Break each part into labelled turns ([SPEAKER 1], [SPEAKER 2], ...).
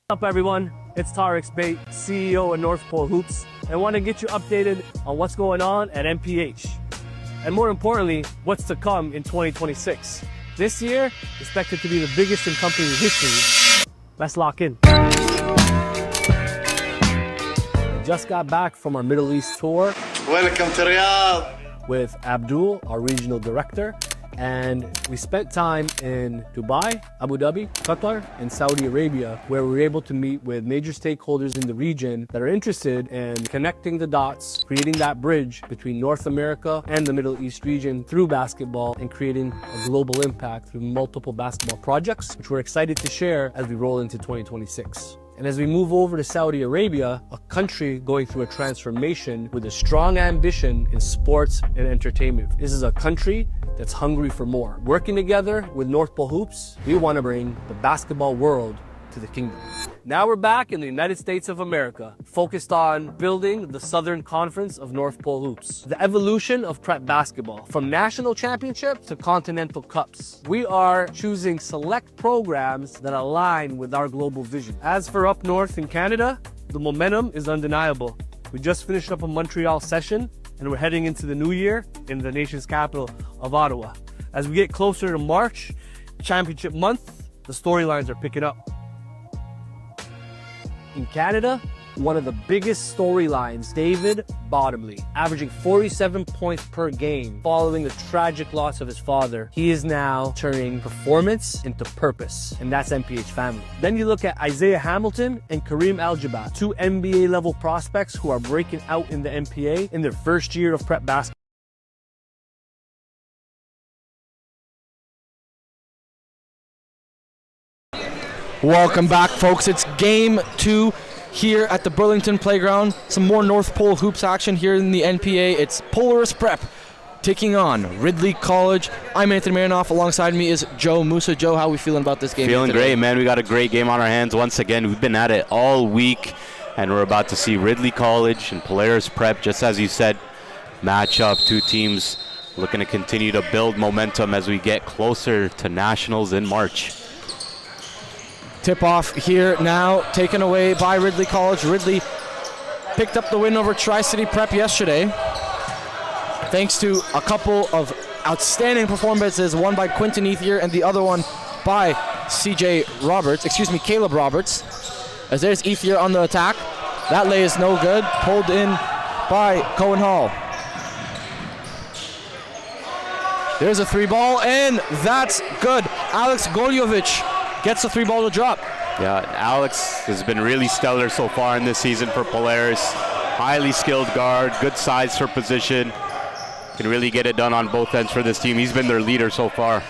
[SPEAKER 1] What's up everyone, it's Tarek Bate, CEO of North Pole Hoops, and want to get you updated on what's going on at NPH. And more importantly, what's to come in 2026. This year, expected to be the biggest in company history. Let's lock in. We just got back from our Middle East tour.
[SPEAKER 2] Welcome to Riyadh.
[SPEAKER 1] With Abdul, our regional director. And we spent time in Dubai, Abu Dhabi, Qatar, and Saudi Arabia, where we were able to meet with major stakeholders in the region that are interested in connecting the dots, creating that bridge between North America and the Middle East region through basketball and creating a global impact through multiple basketball projects, which we're excited to share as we roll into 2026. And as we move over to Saudi Arabia, a country going through a transformation with a strong ambition in sports and entertainment. This is a country that's hungry for more. Working together with North Pole Hoops, we want to bring the basketball world to the kingdom. Now we're back in the United States of America, focused on building the Southern Conference of North Pole Hoops. The evolution of prep basketball, from national championships to continental cups. We are choosing select programs that align with our global vision. As for up north in Canada, the momentum is undeniable. We just finished up a Montreal session, and we're heading into the new year in the nation's capital of Ottawa. As we get closer to March, championship month, the storylines are picking up. In Canada, one of the biggest storylines, David Bottomley, averaging 47 points per game following the tragic loss of his father. He is now turning performance into purpose, and that's NPH family. Then you look at Isaiah Hamilton and Kareem Al-Jabbar, two NBA level prospects who are breaking out in the NPA in their first year of prep basketball.
[SPEAKER 3] Welcome back, folks. It's game 2 here at the Burlington Playground. Some more North Pole Hoops action here in the NPA. It's Polaris Prep taking on Ridley College. I'm Anthony Marinoff. Alongside me is Joe Musa. Joe, how are we feeling about this game?
[SPEAKER 4] Feeling great, man. We got a great game on our hands once again. We've been at it all week, and we're about to see Ridley College and Polaris Prep, just as you said, match up. Two teams looking to continue to build momentum as we get closer to nationals in March.
[SPEAKER 3] Tip-off here now, taken away by Ridley College. Ridley picked up the win over Tri-City Prep yesterday, thanks to a couple of outstanding performances, one by Quinton Ethier and the other one by Caleb Roberts. As there's Ethier on the attack. That lay is no good, pulled in by Cohen Hall. There's a 3-ball, and that's good. Alex Goljovic gets the 3-ball to drop.
[SPEAKER 4] Yeah, Alex has been really stellar so far in this season for Polaris. Highly skilled guard, good size for position. Can really get it done on both ends for this team. He's been their leader so far.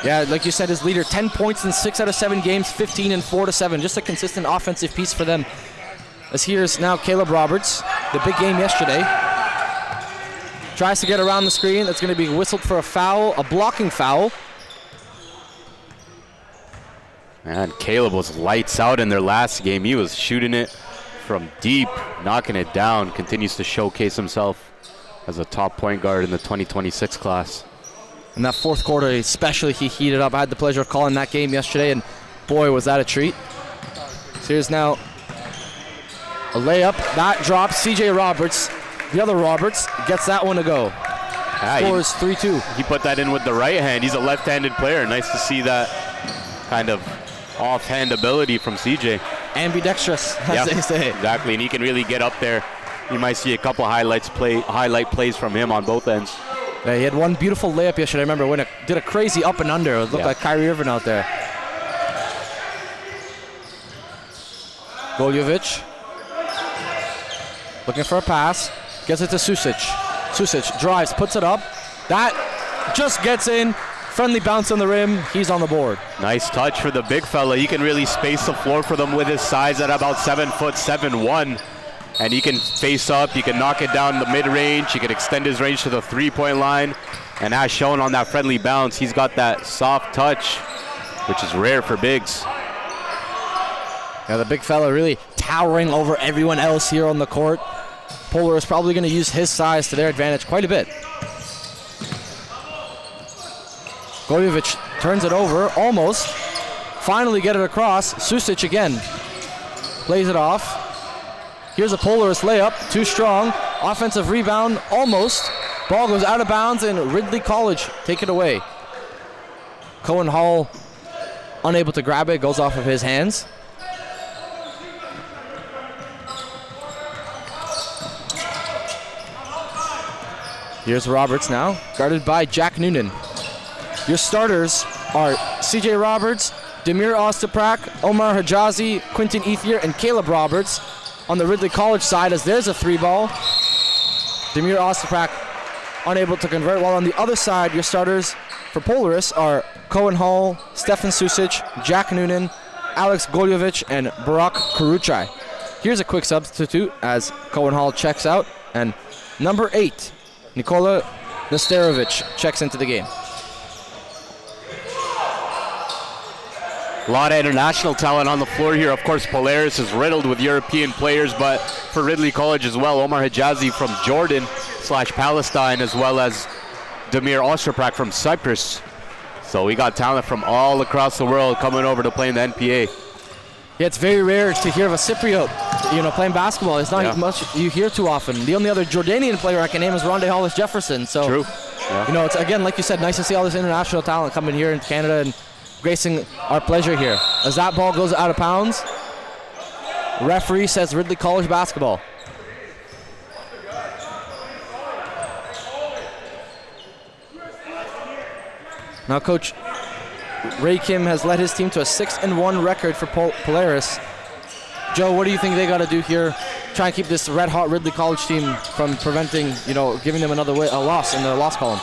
[SPEAKER 3] Yeah, like you said, his leader, 10 points in 6 out of 7 games, 15 and 4 to 7. Just a consistent offensive piece for them. As here's now Caleb Roberts, the big game yesterday. Tries to get around the screen. That's going to be whistled for a foul, a blocking foul.
[SPEAKER 4] Man, Caleb was lights out in their last game. He was shooting it from deep, knocking it down. Continues to showcase himself as a top point guard in the 2026 class.
[SPEAKER 3] In that fourth quarter, especially, he heated up. I had the pleasure of calling that game yesterday, and boy, was that a treat. So here's now a layup. That drops. CJ Roberts, the other Roberts, gets that one to go. Scores 3-2.
[SPEAKER 4] He put that in with the right hand. He's a left-handed player. Nice to see that kind of offhand ability from CJ.
[SPEAKER 3] Ambidextrous, as they say.
[SPEAKER 4] Exactly, and he can really get up there. You might see a couple highlight plays from him on both ends.
[SPEAKER 3] Yeah, he had one beautiful layup yesterday. I remember when it did a crazy up and under. It looked like Kyrie Irving out there. Goljovic looking for a pass. Gets it to Susic. Susic drives, puts it up. That just gets in. Friendly bounce on the rim. He's on the board.
[SPEAKER 4] Nice touch for the big fella. He can really space the floor for them with his size at about 7'7", and he can face up. He can knock it down the mid-range. He can extend his range to the three-point line. And as shown on that friendly bounce, he's got that soft touch, which is rare for bigs.
[SPEAKER 3] Yeah, the big fella really towering over everyone else here on the court. Polar is probably going to use his size to their advantage quite a bit. Goljovic turns it over, almost. finally get it across. Susic again plays it off. Here's a Polaris layup, too strong. Offensive rebound, almost. Ball goes out of bounds, and Ridley College take it away. Cohen Hall unable to grab it, goes off of his hands. Here's Roberts now, guarded by Jack Noonan. Your starters are CJ Roberts, Demir Ostaprak, Omar Hijazi, Quinton Ethier, and Caleb Roberts. On the Ridley College side, as there's a 3-ball. Demir Ostaprak unable to convert, while on the other side, your starters for Polaris are Cohen Hall, Stefan Susic, Jack Noonan, Alex Goljovic, and Barak Karuchai. Here's a quick substitute as Cohen Hall checks out, and number 8, Nikola Nesterovic checks into the game.
[SPEAKER 4] A lot of international talent on the floor here. Of course, Polaris is riddled with European players, but for Ridley College as well, Omar Hijazi from Jordan/Palestine, as well as Demir Ostaprak from Cyprus. So we got talent from all across the world coming over to play in the NPA.
[SPEAKER 3] Yeah, it's very rare to hear of a Cypriot, playing basketball. It's not much you hear too often. The only other Jordanian player I can name is Rondé Hollis Jefferson. So,
[SPEAKER 4] true. Yeah.
[SPEAKER 3] It's again, like you said, nice to see all this international talent coming here in Canada and gracing our pleasure here. As that ball goes out of bounds, referee says Ridley College basketball. Now, Coach Ray Kim has led his team to a 6-1 record for Polaris. Joe, what do you think they got to do here? Try and keep this red-hot Ridley College team from preventing, giving them another a loss in the loss column.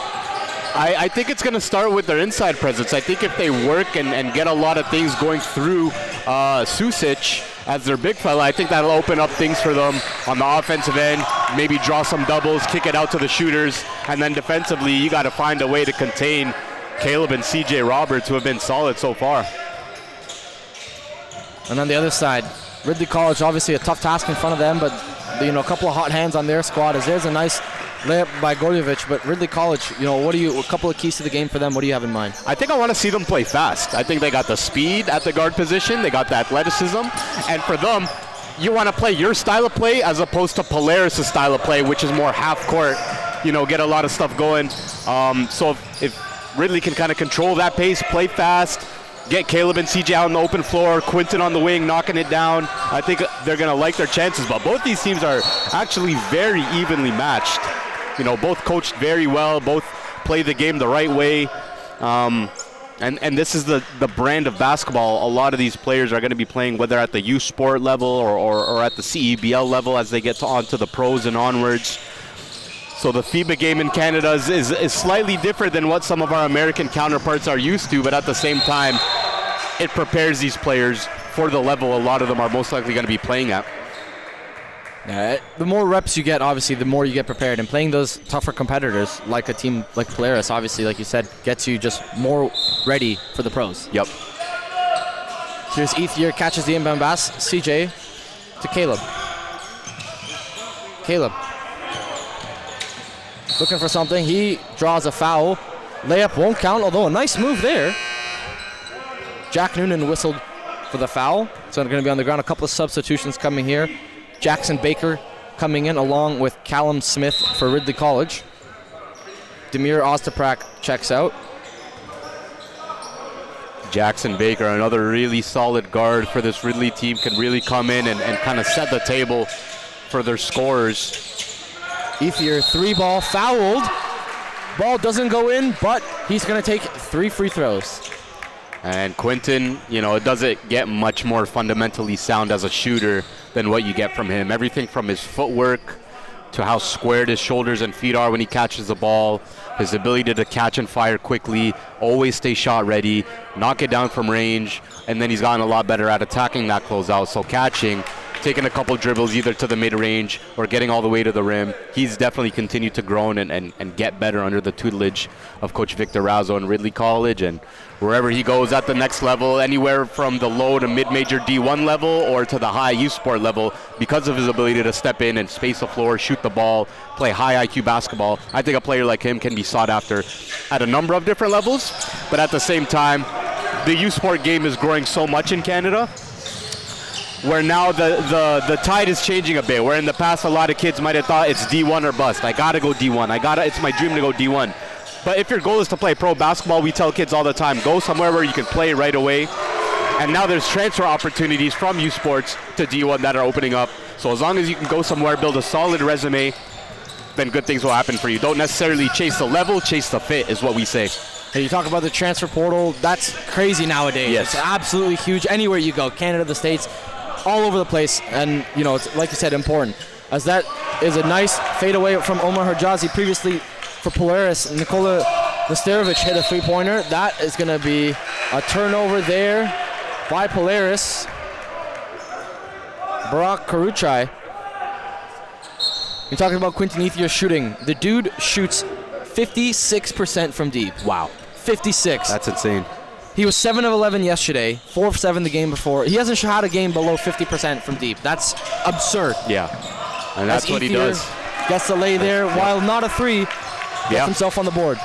[SPEAKER 4] I think it's going to start with their inside presence. I think if they work and get a lot of things going through Susic as their big fella, I think that'll open up things for them on the offensive end, maybe draw some doubles, kick it out to the shooters, and then defensively, you got to find a way to contain Caleb and CJ Roberts, who have been solid so far.
[SPEAKER 3] And on the other side, Ridley College, obviously a tough task in front of them, but a couple of hot hands on their squad as there's a nice layup by Goljovic. But Ridley College, a couple of keys to the game for them. What do you have in mind?
[SPEAKER 4] I think I want to see them play fast. I think they got the speed at the guard position. They got the athleticism. And for them, you want to play your style of play as opposed to Polaris' style of play, which is more half court, get a lot of stuff going. So if Ridley can kind of control that pace, play fast, get Caleb and CJ out on the open floor, Quinton on the wing, knocking it down, I think they're going to like their chances. But both these teams are actually very evenly matched. Both coached very well, both play the game the right way. And this is the brand of basketball a lot of these players are going to be playing, whether at the youth sport level or at the CEBL level as they get onto the pros and onwards. So the FIBA game in Canada is slightly different than what some of our American counterparts are used to, but at the same time, it prepares these players for the level a lot of them are most likely going to be playing at.
[SPEAKER 3] Yeah, the more reps you get, obviously, the more you get prepared. And playing those tougher competitors, like a team like Polaris, obviously, like you said, gets you just more ready for the pros.
[SPEAKER 4] Yep.
[SPEAKER 3] Here's Ethier, catches the inbound pass. CJ to Caleb. Caleb looking for something. He draws a foul. Layup won't count, although a nice move there. Jack Noonan whistled for the foul. So they're going to be on the ground. A couple of substitutions coming here. Jackson Baker coming in along with Callum Smith for Ridley College. Demir Ostaprak checks out.
[SPEAKER 4] Jackson Baker, another really solid guard for this Ridley team, can really come in and kind of set the table for their scorers.
[SPEAKER 3] Ethier, 3-ball, fouled. Ball doesn't go in, but he's going to take 3 free throws.
[SPEAKER 4] And Quinton, it doesn't get much more fundamentally sound as a shooter than what you get from him. Everything from his footwork to how squared his shoulders and feet are when he catches the ball, his ability to catch and fire quickly, always stay shot ready, knock it down from range, and then he's gotten a lot better at attacking that closeout. So catching, taking a couple dribbles either to the mid-range or getting all the way to the rim. He's definitely continued to grow and get better under the tutelage of Coach Victor Razzo in Ridley College. And wherever he goes at the next level, anywhere from the low to mid-major D1 level or to the high youth sport level, because of his ability to step in and space the floor, shoot the ball, play high IQ basketball, I think a player like him can be sought after at a number of different levels. But at the same time, the youth sport game is growing so much in Canada, where now the tide is changing a bit, where in the past a lot of kids might have thought it's D1 or bust. I gotta go D1. It's my dream to go D1. But if your goal is to play pro basketball, we tell kids all the time, go somewhere where you can play right away. And now there's transfer opportunities from youth sports to D1 that are opening up. So as long as you can go somewhere, build a solid resume, then good things will happen for you. Don't necessarily chase the level, chase the fit is what we say.
[SPEAKER 3] Hey, you talk about the transfer portal, that's crazy nowadays.
[SPEAKER 4] Yes.
[SPEAKER 3] It's absolutely huge. Anywhere you go, Canada, the States, all over the place. And, you know, it's, like you said, important. As that is a nice fadeaway from Omar Hijazi previously for Polaris. Nikola Nesterovic hit a three-pointer. That is going to be a turnover there by Polaris. Barak Karuchai. You're talking about Quinton Ethier shooting. The dude shoots 56% from deep.
[SPEAKER 4] Wow.
[SPEAKER 3] 56.
[SPEAKER 4] That's insane.
[SPEAKER 3] He was 7 of 11 yesterday, 4 of 7 the game before. He hasn't had a game below 50% from deep. That's absurd.
[SPEAKER 4] Yeah. And that's what he does.
[SPEAKER 3] Gets the lay there, while not a three, gets
[SPEAKER 4] Yeah.
[SPEAKER 3] himself on the board.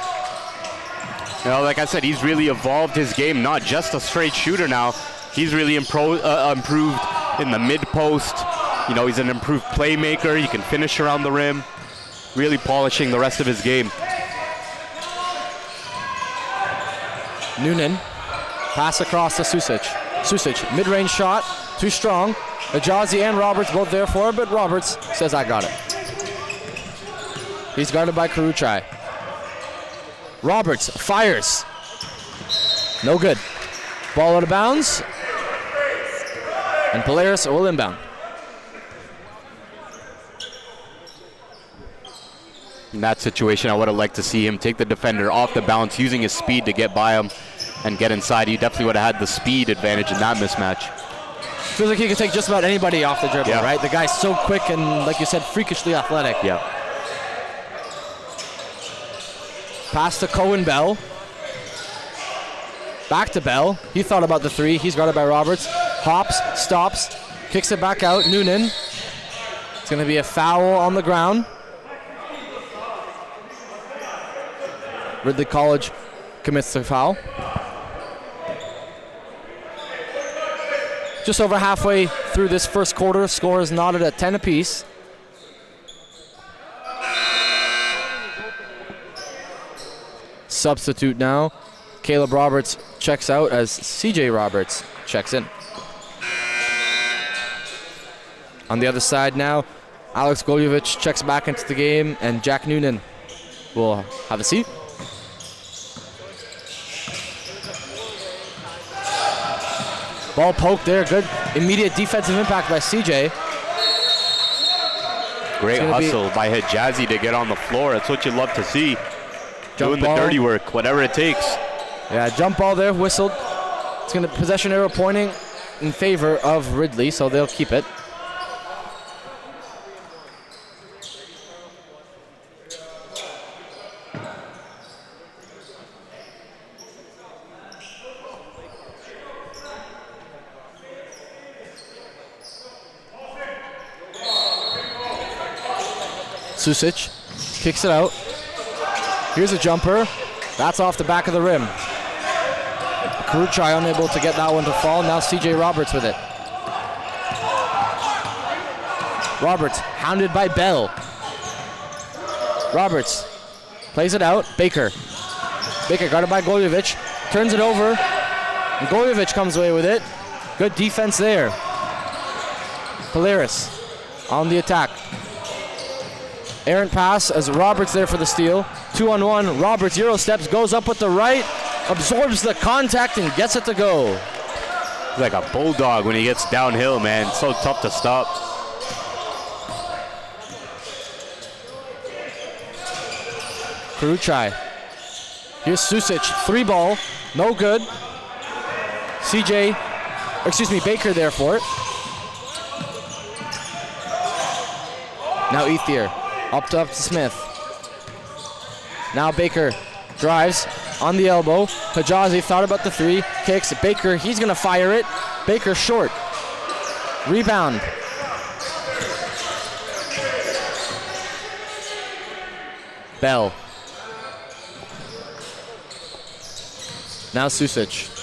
[SPEAKER 4] You know, like I said, he's really evolved his game, not just a straight shooter now. He's really improved in the mid-post. You know, he's an improved playmaker. He can finish around the rim. Really polishing the rest of his game.
[SPEAKER 3] Noonan, pass across to Susic. Susic, mid-range shot, too strong. Hijazi and Roberts both there for it, but Roberts says, I got it. He's guarded by Karuchai. Roberts fires. No good. Ball out of bounds. And Polaris will inbound.
[SPEAKER 4] In that situation, I would have liked to see him take the defender off the bounce, using his speed to get by him and get inside. He definitely would have had the speed advantage in that mismatch.
[SPEAKER 3] Feels like he could take just about anybody off the dribble,
[SPEAKER 4] Yeah.
[SPEAKER 3] right? The guy's so quick and, like you said, freakishly athletic.
[SPEAKER 4] Yeah.
[SPEAKER 3] Pass to Cohen Bell. Back to Bell. He thought about the three. He's guarded by Roberts. Hops, stops, kicks it back out. Noonan. It's going to be a foul on the ground. Ridley College commits the foul. Just over halfway through this first quarter, score is knotted at 10 apiece. Substitute now. Caleb Roberts checks out as CJ Roberts checks in. On the other side now, Alex Goljevic checks back into the game, and Jack Noonan will have a seat. Ball poked there, good immediate defensive impact by CJ.
[SPEAKER 4] Great hustle by Hijazi to get on the floor. That's what you love to see. Doing the dirty work, whatever it takes.
[SPEAKER 3] Yeah, jump ball there, whistled. It's going to possession arrow pointing in favor of Ridley, so they'll keep it. Susic kicks it out. Here's a jumper. That's off the back of the rim. Karuchai unable to get that one to fall. Now CJ Roberts with it. Roberts hounded by Bell. Roberts plays it out. Baker guarded by Goljevic. Turns it over. And Goljevic comes away with it. Good defense there. Polaris on the attack. Errant pass as Roberts there for the steal. 2-on-1. Roberts Euro steps, goes up with the right, absorbs the contact and gets it to go.
[SPEAKER 4] He's like a bulldog when he gets downhill, man. So tough to stop.
[SPEAKER 3] Karuchai. Here's Susic. 3-ball. No good. Baker there for it. Now Ethier. Up to Smith. Now Baker drives on the elbow. Hijazi thought about the three. Kicks. Baker, he's going to fire it. Baker short. Rebound. Bell. Now Susic.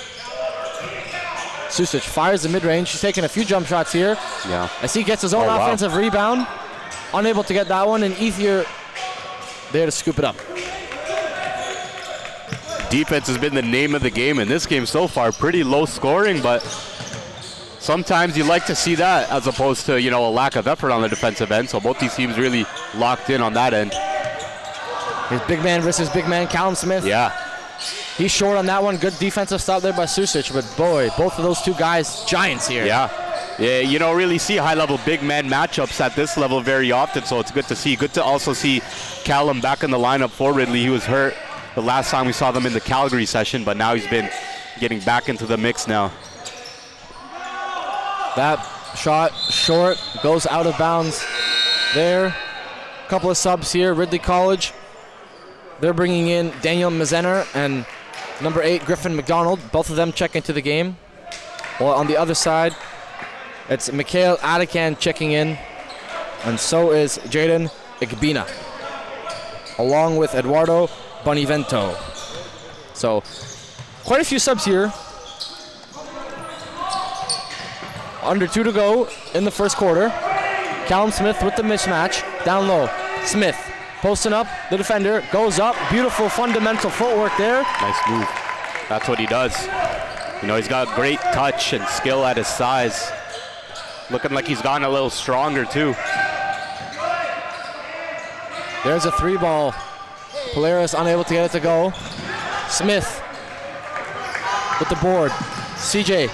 [SPEAKER 3] Susic fires the mid-range. He's taking a few jump shots here.
[SPEAKER 4] Yeah.
[SPEAKER 3] As he gets his own offensive rebound. Unable to get that one, and Ethier there to scoop it up.
[SPEAKER 4] Defense has been the name of the game in this game so far. Pretty low scoring, but sometimes you like to see that as opposed to, a lack of effort on the defensive end. So both these teams really locked in on that end.
[SPEAKER 3] His big man versus big man, Callum Smith.
[SPEAKER 4] Yeah.
[SPEAKER 3] He's short on that one. Good defensive stop there by Susic, but boy, both of those two guys, giants here.
[SPEAKER 4] Yeah, you don't really see high-level big man matchups at this level very often, so it's good to see. Good to also see Callum back in the lineup for Ridley. He was hurt the last time we saw them in the Calgary session, but now he's been getting back into the mix now.
[SPEAKER 3] That shot short, goes out of bounds there. Couple of subs here, Ridley College. They're bringing in Daniel Mazener and number 8, Griffin McDonald. Both of them check into the game. Well, on the other side, it's Mikhail Adekan checking in, and so is Jaden Igbina, along with Eduardo Bonivento. So, quite a few subs here. Under 2 to go in the first quarter. Callum Smith with the mismatch. Down low. Smith posting up. The defender goes up. Beautiful fundamental footwork there.
[SPEAKER 4] Nice move. That's what he does. He's got great touch and skill at his size. Looking like he's gotten a little stronger too.
[SPEAKER 3] There's a 3-ball. Polaris unable to get it to go. Smith with the board. CJ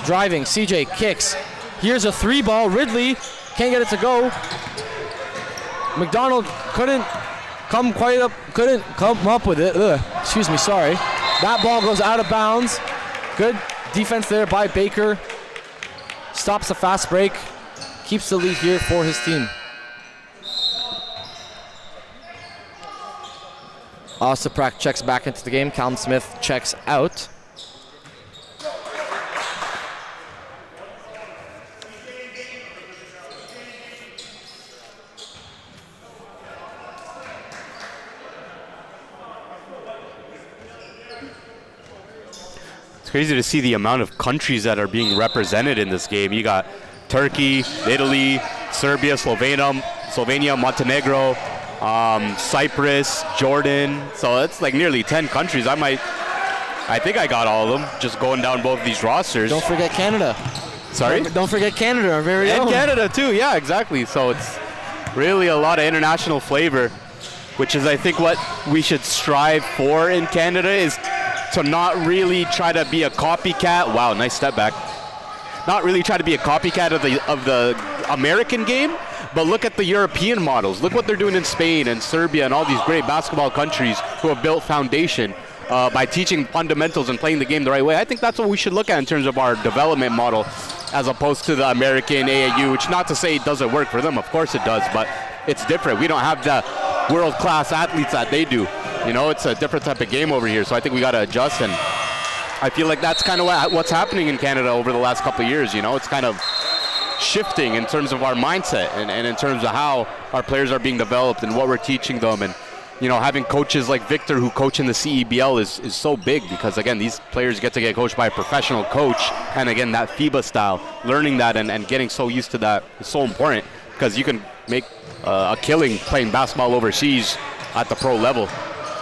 [SPEAKER 3] driving. CJ kicks. Here's a 3-ball. Ridley can't get it to go. McDonald couldn't come up with it. Excuse me, sorry. That ball goes out of bounds. Good defense there by Baker. Stops the fast break. Keeps the lead here for his team. Ostaprak checks back into the game. Callum Smith checks out.
[SPEAKER 4] Crazy to see the amount of countries that are being represented in this game. You got Turkey, Italy, Serbia, Slovenia, Montenegro, Cyprus, Jordan. So it's like nearly 10 countries. I think I got all of them just going down both of these rosters.
[SPEAKER 3] Don't forget Canada.
[SPEAKER 4] Sorry?
[SPEAKER 3] Don't forget Canada, our very own.
[SPEAKER 4] And Canada too, yeah, exactly. So it's really a lot of international flavor, which is I think what we should strive for in Canada, is to not really try to be a copycat. Wow, nice step back. Not really try to be a copycat of the American game, but look at the European models. Look what they're doing in Spain and Serbia and all these great basketball countries who have built foundation by teaching fundamentals and playing the game the right way. I think that's what we should look at in terms of our development model, as opposed to the American AAU, which not to say it doesn't work for them. Of course it does, but it's different. We don't have the world-class athletes that they do. It's a different type of game over here, so I think we got to adjust, and I feel like that's kind of what's happening in Canada over the last couple of years. It's kind of shifting in terms of our mindset and in terms of how our players are being developed and what we're teaching them. And, having coaches like Victor who coach in the CEBL is so big, because, again, these players get to get coached by a professional coach, and, again, that FIBA style, learning that and getting so used to that is so important, because you can make a killing playing basketball overseas at the pro level.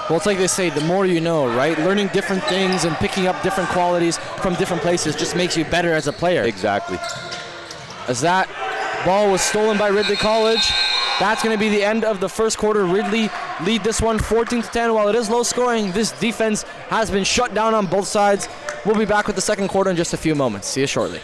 [SPEAKER 3] Well, it's like they say, the more you know, right? Learning different things and picking up different qualities from different places just makes you better as a player.
[SPEAKER 4] Exactly.
[SPEAKER 3] As that ball was stolen by Ridley College, that's going to be the end of the first quarter. Ridley lead this one 14-10. While it is low scoring, this defense has been shut down on both sides. We'll be back with the second quarter in just a few moments. See you shortly.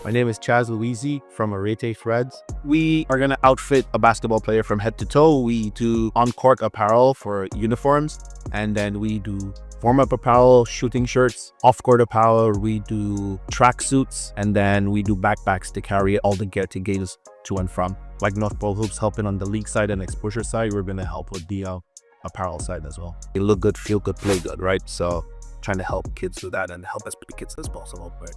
[SPEAKER 5] My name is Chaz Louisi from Arete Threads. We are going to outfit a basketball player from head to toe. We do on-court apparel for uniforms, and then we do warm-up apparel, shooting shirts, off-court apparel. We do track suits, and then we do backpacks to carry all the gear to games to and from. Like North Pole Hoops helping on the league side and exposure side, we're going to help with the apparel side as well. You look good, feel good, play good, right? So trying to help kids with that and help as many kids as possible. Right?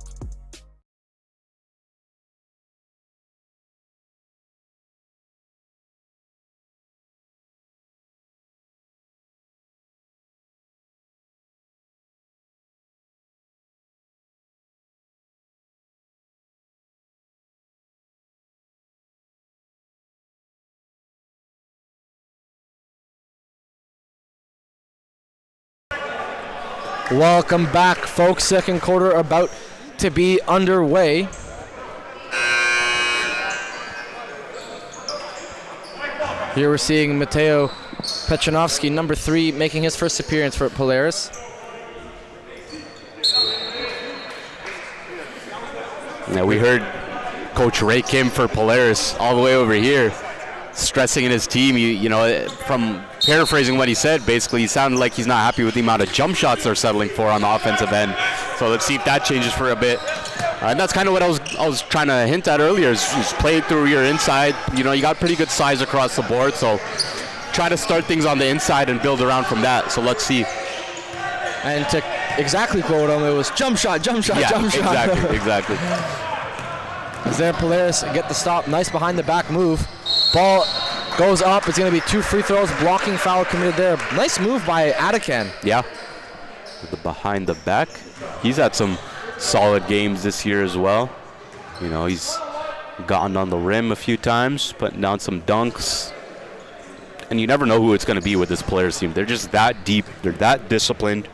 [SPEAKER 3] Welcome back, folks. Second quarter about to be underway. Here we're seeing Mateo Pechanovsky, number 3, making his first appearance for Polaris.
[SPEAKER 4] Now we heard Coach Ray Kim for Polaris all the way over here, stressing in his team. You know, from paraphrasing what he said, basically he sounded like he's not happy with the amount of jump shots they're settling for on the offensive end. So let's see if that changes for a bit. And that's kind of what I was trying to hint at earlier, is play through your inside. You know, you got pretty good size across the board, so try to start things on the inside and build around from that. So let's see.
[SPEAKER 3] And to exactly quote him, it was jump shot, jump shot,
[SPEAKER 4] yeah,
[SPEAKER 3] jump shot.
[SPEAKER 4] Exactly.
[SPEAKER 3] As there, Polaris get the stop. Nice behind the back move. Ball goes up. It's going to be 2 free throws. Blocking foul committed there. Nice move by Atakan.
[SPEAKER 4] Yeah. With the behind the back. He's had some solid games this year as well. You know, he's gotten on the rim a few times, putting down some dunks. And you never know who it's going to be with this Polaris team. They're just that deep. They're that disciplined.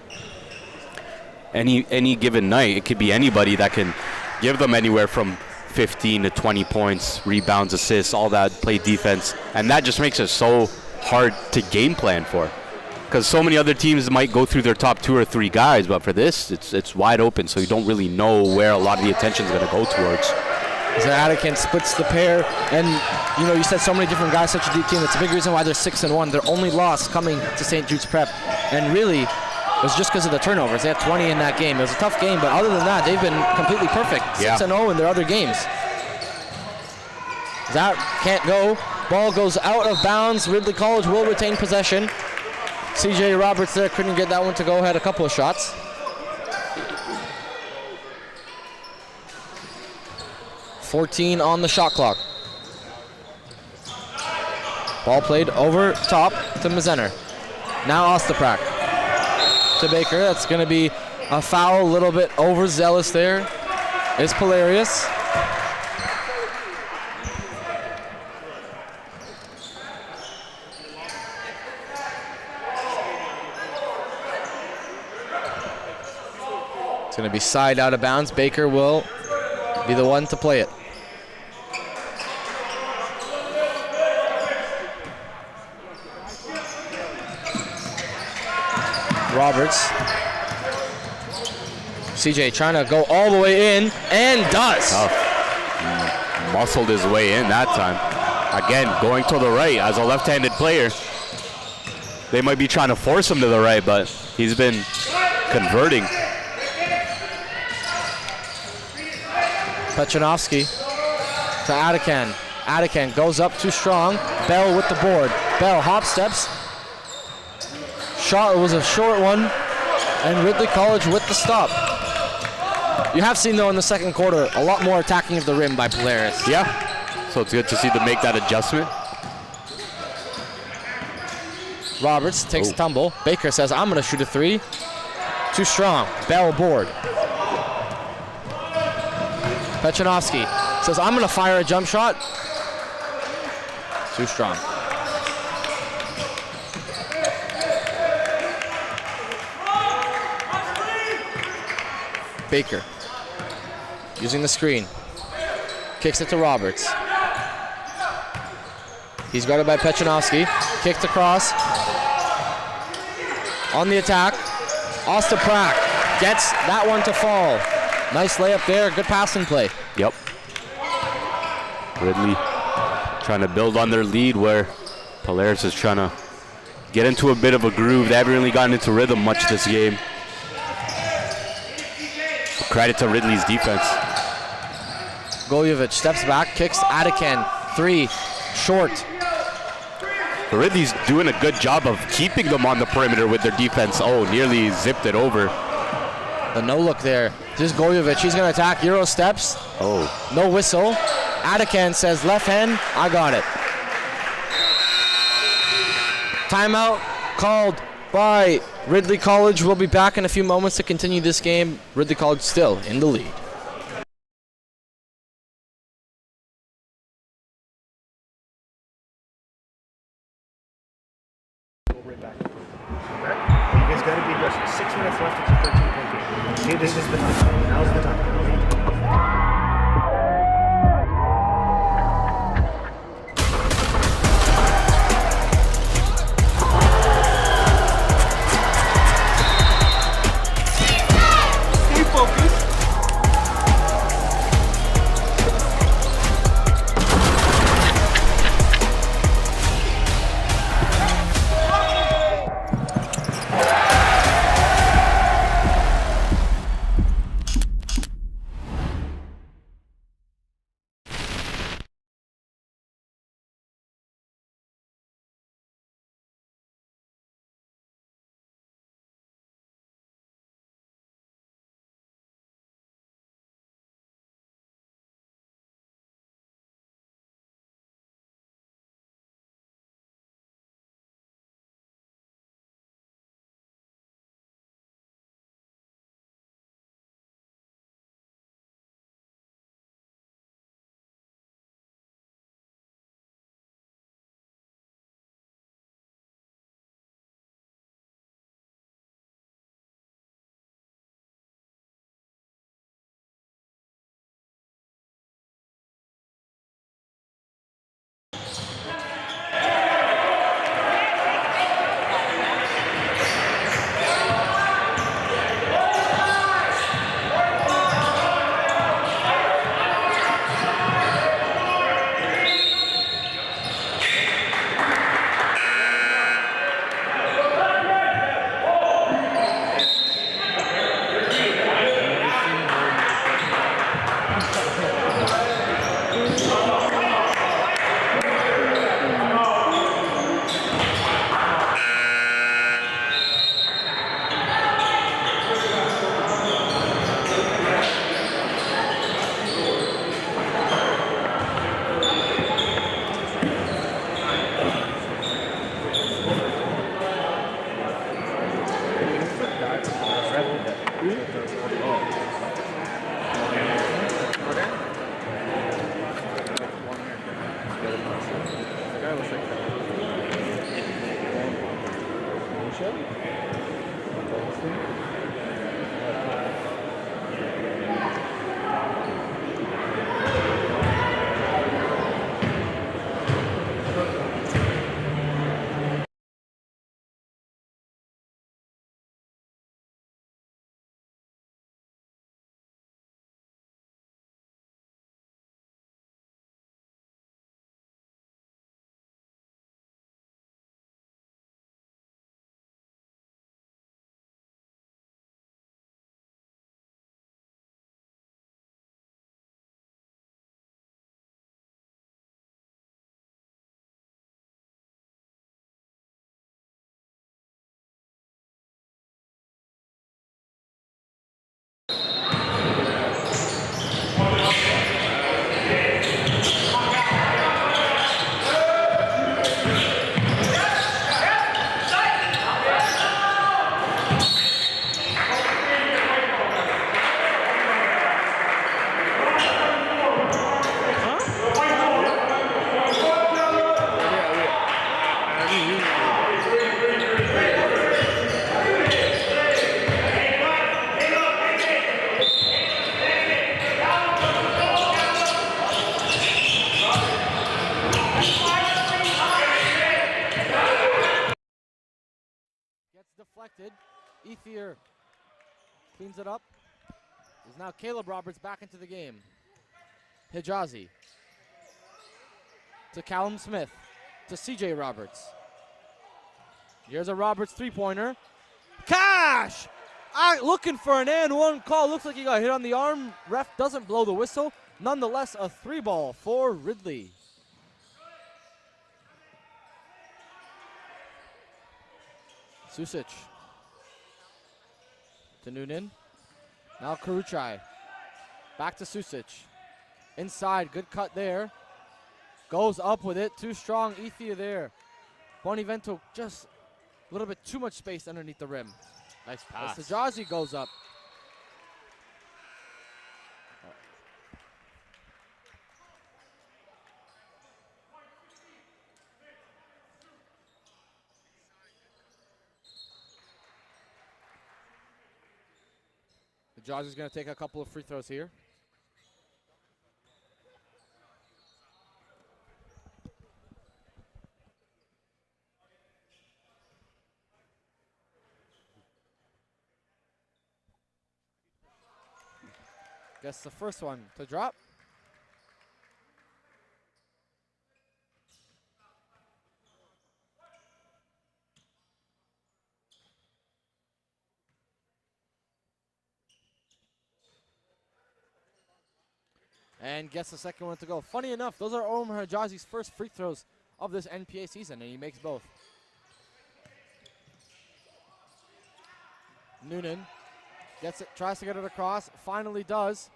[SPEAKER 4] Any given night, it could be anybody that can give them anywhere from 15 to 20 points, rebounds, assists, all that, play defense. And that just makes it so hard to game plan for. Because so many other teams might go through their top 2 or 3 guys, but for this, it's wide open, so you don't really know where a lot of the attention is going to go towards.
[SPEAKER 3] So Atakan splits the pair, and you know, you said so many different guys, such a deep team. That's a big reason why they're 6-1. Their only loss coming to St. Jude's Prep, and really, it was just because of the turnovers. They had 20 in that game. It was a tough game, but other than that, they've been completely perfect. 6-0 in their other games. That can't go. Ball goes out of bounds. Ridley College will retain possession. CJ Roberts there couldn't get that one to go. Had a couple of shots. .14 on the shot clock. Ball played over top to Mazener. Now Ostaprak to Baker. That's going to be a foul, a little bit overzealous there. Is Polaris. It's going to be side out of bounds. Baker will be the one to play it. Roberts. CJ trying to go all the way in, and does.
[SPEAKER 4] Muscled his way in that time. Again, going to the right as a left-handed player. They might be trying to force him to the right, but he's been converting.
[SPEAKER 3] Pechanovsky to Atakan. Atakan goes up too strong. Bell with the board. Bell hop steps. Shot was a short one, and Ridley College with the stop. You have seen, though, in the second quarter, a lot more attacking of the rim by Polaris.
[SPEAKER 4] Yeah, so it's good to see them make that adjustment.
[SPEAKER 3] Roberts takes a tumble. Baker says, I'm going to shoot a 3. Too strong. Bell board. Pechanovsky says, I'm going to fire a jump shot. Too strong. Baker using the screen. Kicks it to Roberts. He's guarded by Pechanovsky. Kicked across. On the attack. Ostaprak gets that one to fall. Nice layup there. Good passing play.
[SPEAKER 4] Yep. Ridley trying to build on their lead where Polaris is trying to get into a bit of a groove. They haven't really gotten into rhythm much this game. Credit to Ridley's defense.
[SPEAKER 3] Goljovic steps back, kicks Atakan. 3, short.
[SPEAKER 4] But Ridley's doing a good job of keeping them on the perimeter with their defense. Oh, nearly zipped it over.
[SPEAKER 3] The no look there. This is Goljovic. He's going to attack. Euro steps.
[SPEAKER 4] Oh.
[SPEAKER 3] No whistle. Atakan says left hand. I got it. Timeout called by Ridley College. We'll be back in a few moments to continue this game. Ridley College still in the lead.
[SPEAKER 6] You guys got to be aggressive. 6 minutes left. It's a 13-point game. Okay, this is the time. Now's the time. Stay focused.
[SPEAKER 3] Deflected. Ethier cleans it up. is now Caleb Roberts back into the game. Hijazi to Callum Smith to CJ Roberts. Here's a Roberts three-pointer. Cash! Looking for an and one call. Looks like he got hit on the arm. Ref doesn't blow the whistle. Nonetheless, a 3-ball for Ridley. Susic to Noonan. Now Karuchai. Back to Susic. Inside, good cut there. Goes up with it, too strong. Ethia there. Bonivento just a little bit too much space underneath the rim.
[SPEAKER 4] Nice pass.
[SPEAKER 3] As Sajazi goes up. Sajazi's going to take a couple of free throws here. Guess the first one to drop. And guess the second one to go. Funny enough, those are Omar Hijazi's first free throws of this NPA season, and he makes both. Noonan gets it, tries to get it across, finally does.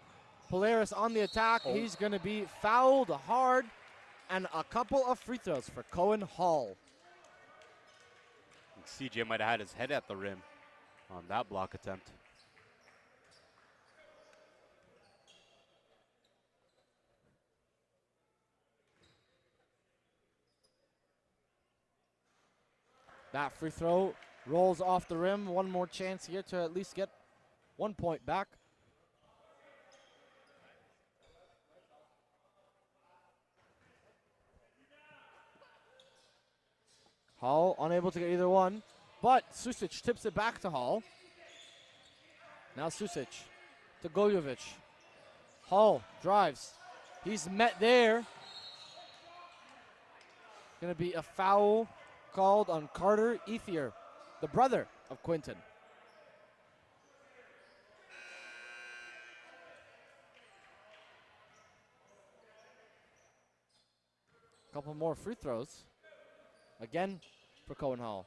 [SPEAKER 3] Polaris on the attack. He's going to be fouled hard, and a couple of free throws for Cohen Hall.
[SPEAKER 4] CJ might have had his head at the rim on that block attempt.
[SPEAKER 3] That free throw rolls off the rim. One more chance here to at least get 1 point back. Hall unable to get either one, but Susic tips it back to Hall. Now Susic to Goljovic. Hall drives. He's met there. Going to be a foul called on Carter Ethier, the brother of Quinton. Couple more free throws. Again for Cohen Hall.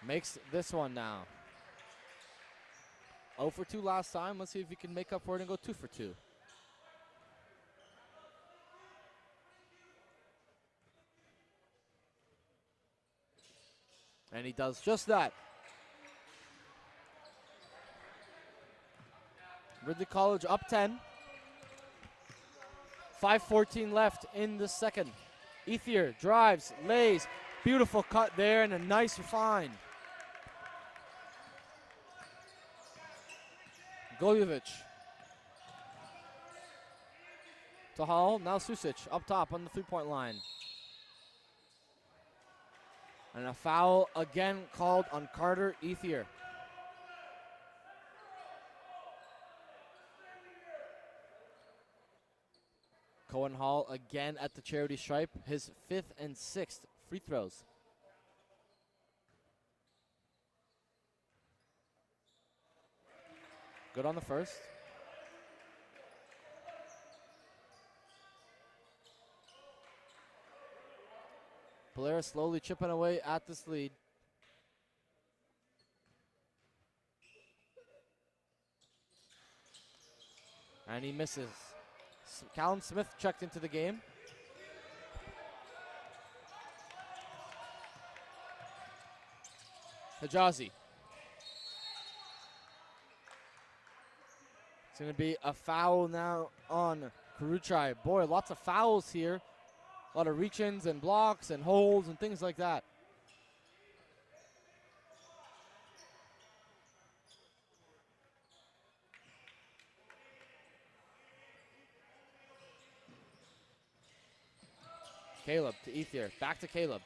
[SPEAKER 3] Makes this one now. 0 for 2 last time. Let's see if he can make up for it and go 2 for 2. And he does just that. Ridley College up 10. 5:14 left in the second. Ethier drives, lays. Beautiful cut there and a nice find. Goljovic. To Hall, now Susic up top on the three-point line. And a foul again called on Carter Ethier. Cohen Hall again at the charity stripe, his 5th and 6th free throws. Good on the first. Polaris slowly chipping away at this lead. And he misses. Callum Smith checked into the game. Hijazi. It's going to be a foul now on Karuchai. Boy, lots of fouls here. A lot of reach-ins and blocks and holds and things like that. Caleb to Ethier. Back to Caleb.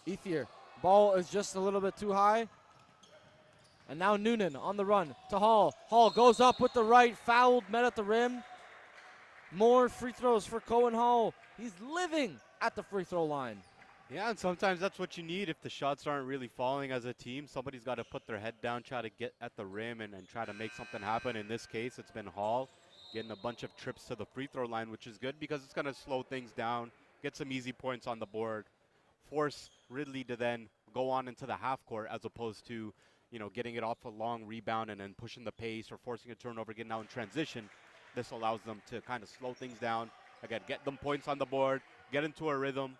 [SPEAKER 3] Ethier, ball is just a little bit too high. And now Noonan on the run to Hall. Hall goes up with the right, fouled, met at the rim. More free throws for Cohen Hall. He's living at the free throw line.
[SPEAKER 4] Yeah, and sometimes that's what you need if the shots aren't really falling as a team. Somebody's got to put their head down, try to get at the rim and try to make something happen. In this case, it's been Hall getting a bunch of trips to the free throw line, which is good because it's going to slow things down, get some easy points on the board, force Ridley to then go on into the half court as opposed to, you know, getting it off a long rebound and then pushing the pace or forcing a turnover, getting out in transition. This allows them to kind of slow things down, again, get them points on the board, get into a rhythm,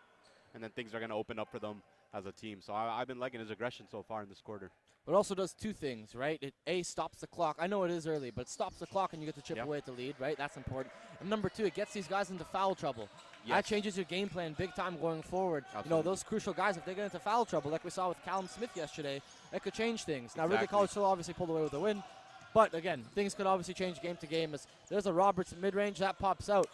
[SPEAKER 4] and then things are going to open up for them as a team. So I've been liking his aggression so far in this quarter.
[SPEAKER 3] But it also does two things, right? It, A, stops the clock. I know it is early, but it stops the clock and you get to chip away at the lead, right? That's important. And number two, it gets these guys into foul trouble.
[SPEAKER 4] Yes.
[SPEAKER 3] That changes your game plan big time going forward.
[SPEAKER 4] Absolutely.
[SPEAKER 3] You know, those crucial guys, if they get into foul trouble, like we saw with Callum Smith yesterday, it could change things. Now, Ridley College still obviously pulled away with a win. But, again, things could obviously change game to game. As there's a Roberts mid-range that pops out.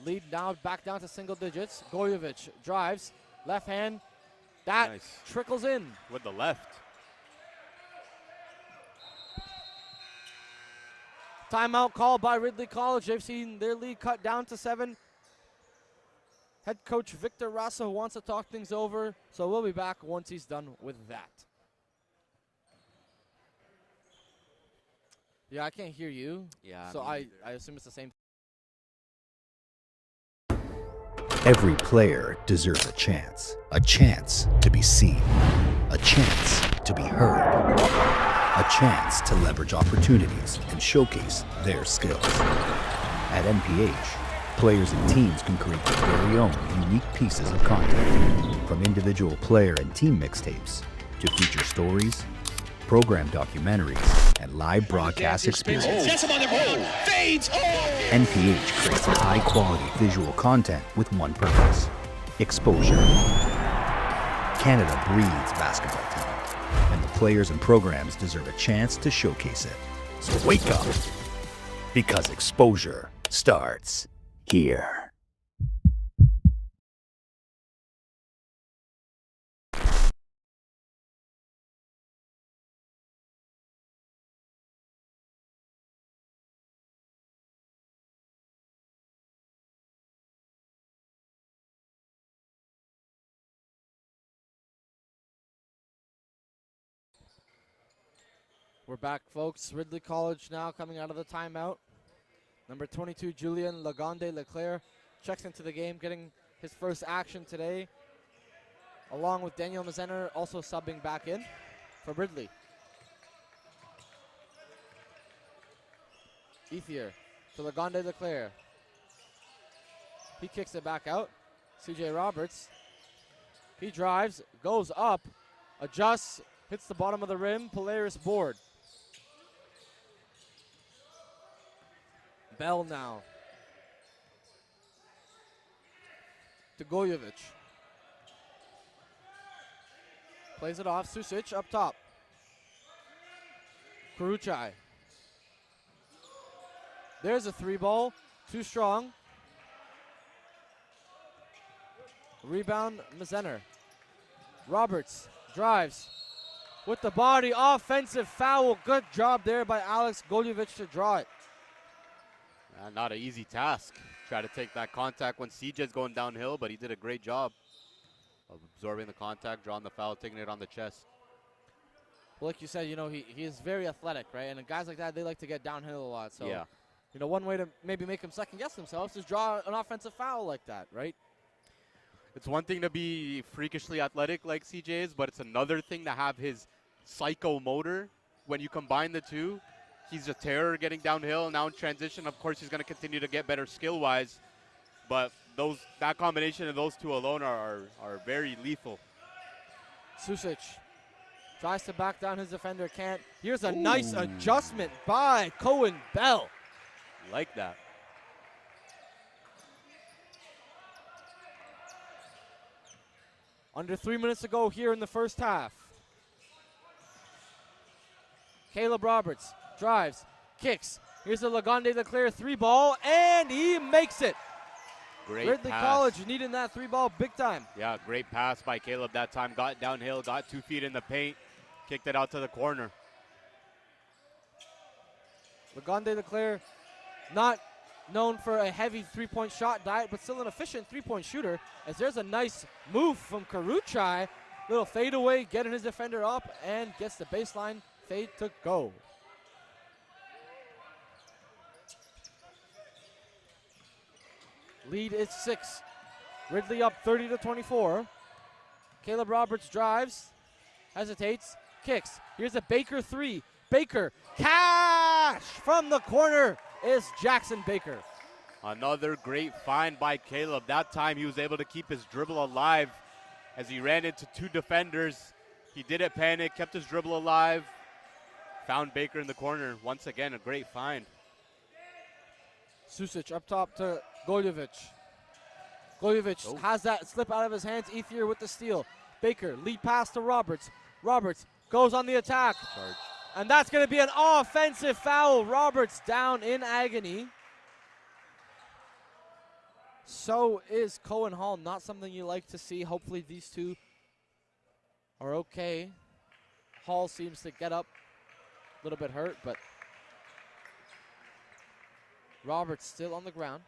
[SPEAKER 3] Lead now back down to single digits. Gojovic drives, left hand. That
[SPEAKER 4] Nice.
[SPEAKER 3] trickles in.
[SPEAKER 4] With the left.
[SPEAKER 3] Timeout called by Ridley College. They've seen their lead cut down to 7. Head coach Victor Rasa wants to talk things over, so we'll be back once he's done with that. Yeah, I can't hear you.
[SPEAKER 4] Yeah.
[SPEAKER 3] So I assume it's the same.
[SPEAKER 7] Every player deserves a chance to be seen, a chance to be heard, a chance to leverage opportunities and showcase their skills. At NPH, players and teams can create their very own unique pieces of content, from individual player and team mixtapes to feature stories, program documentaries, and live broadcast experiences. NPH creates high-quality visual content with one purpose: exposure. Canada breeds basketball talent, and the players and programs deserve a chance to showcase it. So wake up, because exposure starts here.
[SPEAKER 3] We're back, folks. Ridley College now coming out of the timeout. Number 22, Julien Lagonde Leclerc, checks into the game, getting his first action today, along with Daniel Mazener also subbing back in for Ridley. Ethier to Lagonde Leclerc. He kicks it back out. CJ Roberts. He drives, goes up, adjusts, hits the bottom of the rim, Polaris board. Bell now to Gojovic. Plays it off. Susic up top. Karuchai. There's a 3-ball. Too strong. Rebound, Mazener. Roberts drives with the body. Offensive foul. Good job there by Alex Gojovic to draw it.
[SPEAKER 4] Not an easy task. Try to take that contact when CJ's going downhill, but he did a great job of absorbing the contact, drawing the foul, taking it on the chest.
[SPEAKER 3] Well, like you said, you know, he is very athletic, right? And guys like that, they like to get downhill a lot. So,
[SPEAKER 4] Yeah.
[SPEAKER 3] you know, one way to maybe make them second-guess themselves is draw an offensive foul like that, right?
[SPEAKER 4] It's one thing to be freakishly athletic like CJ is, but it's another thing to have his psycho motor. When you combine the two, he's a terror getting downhill. Now in transition, of course, he's going to continue to get better skill-wise. But that combination of those two alone are very lethal.
[SPEAKER 3] Susic tries to back down his defender, can't. Here's a nice adjustment by Cohen Bell.
[SPEAKER 4] Like that.
[SPEAKER 3] Under 3 minutes to go here in the first half. Caleb Roberts drives, kicks, Here's a Lagonde Leclerc 3-ball, and he makes it.
[SPEAKER 4] Great
[SPEAKER 3] Ridley
[SPEAKER 4] pass.
[SPEAKER 3] College needing that 3-ball big time.
[SPEAKER 4] Yeah, great pass by Caleb that time. Got downhill, got 2 feet in the paint, kicked it out to the corner.
[SPEAKER 3] Lagonde Leclerc, not known for a heavy three-point shot diet, but still an efficient three-point shooter, as there's a nice move from Karuchai. Little fadeaway, getting his defender up, and gets the baseline fade to go. Lead is 6. Ridley up 30-24. Caleb Roberts drives, hesitates, kicks. Here's a Baker 3. Baker, cash from the corner is Jackson Baker.
[SPEAKER 4] Another great find by Caleb. That time he was able to keep his dribble alive as he ran into 2 defenders. He didn't panic, kept his dribble alive, found Baker in the corner. Once again, a great find.
[SPEAKER 3] Susic up top to Goljevic. Goljevic has that slip out of his hands. Ethier with the steal. Baker, lead pass to Roberts. Roberts goes on the attack.
[SPEAKER 4] Charge.
[SPEAKER 3] And that's going to be an offensive foul. Roberts down in agony. So is Cohen Hall. Not something you like to see. Hopefully these two are okay. Hall seems to get up a little bit hurt, but Roberts still on the ground.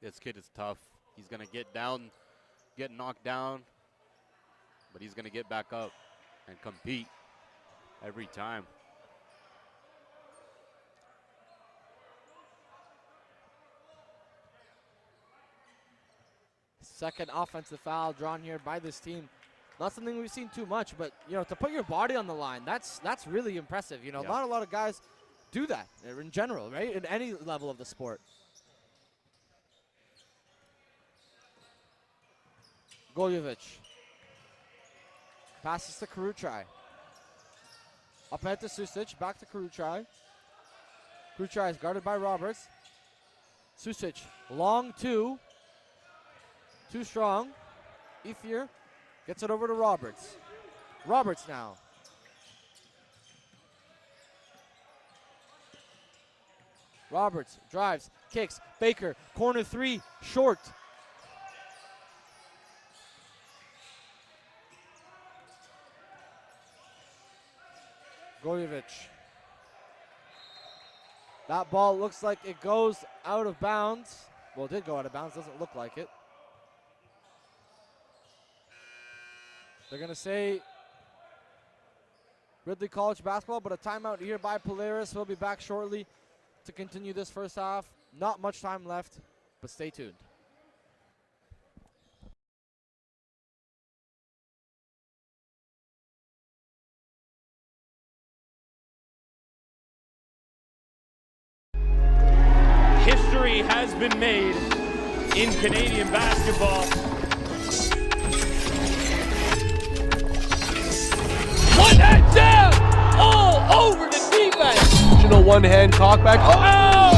[SPEAKER 4] This kid is tough. He's going to get down, get knocked down, but he's going to get back up and compete every time.
[SPEAKER 3] Second offensive foul drawn here by this team. Not something we've seen too much, but you know, to put your body on the line, that's really impressive. You know, not a lot of guys do that in general, right? In any level of the sport. Goljevic passes to Karuchai. Up ahead to Susic, back to Karuchai. Karuchai is guarded by Roberts. Susic, long 2. Too strong. Ethier gets it over to Roberts. Roberts now. Roberts drives, kicks. Baker, corner 3, short. Goljevic. That ball looks like it goes out of bounds. Well, it did go out of bounds, doesn't look like it. They're going to say Ridley College basketball, but a timeout here by Polaris. We'll be back shortly to continue this first half. Not much time left, but stay tuned.
[SPEAKER 8] History has been made in Canadian basketball. One hand down, all over the defense.
[SPEAKER 1] Original one-hand cockback.
[SPEAKER 8] Oh!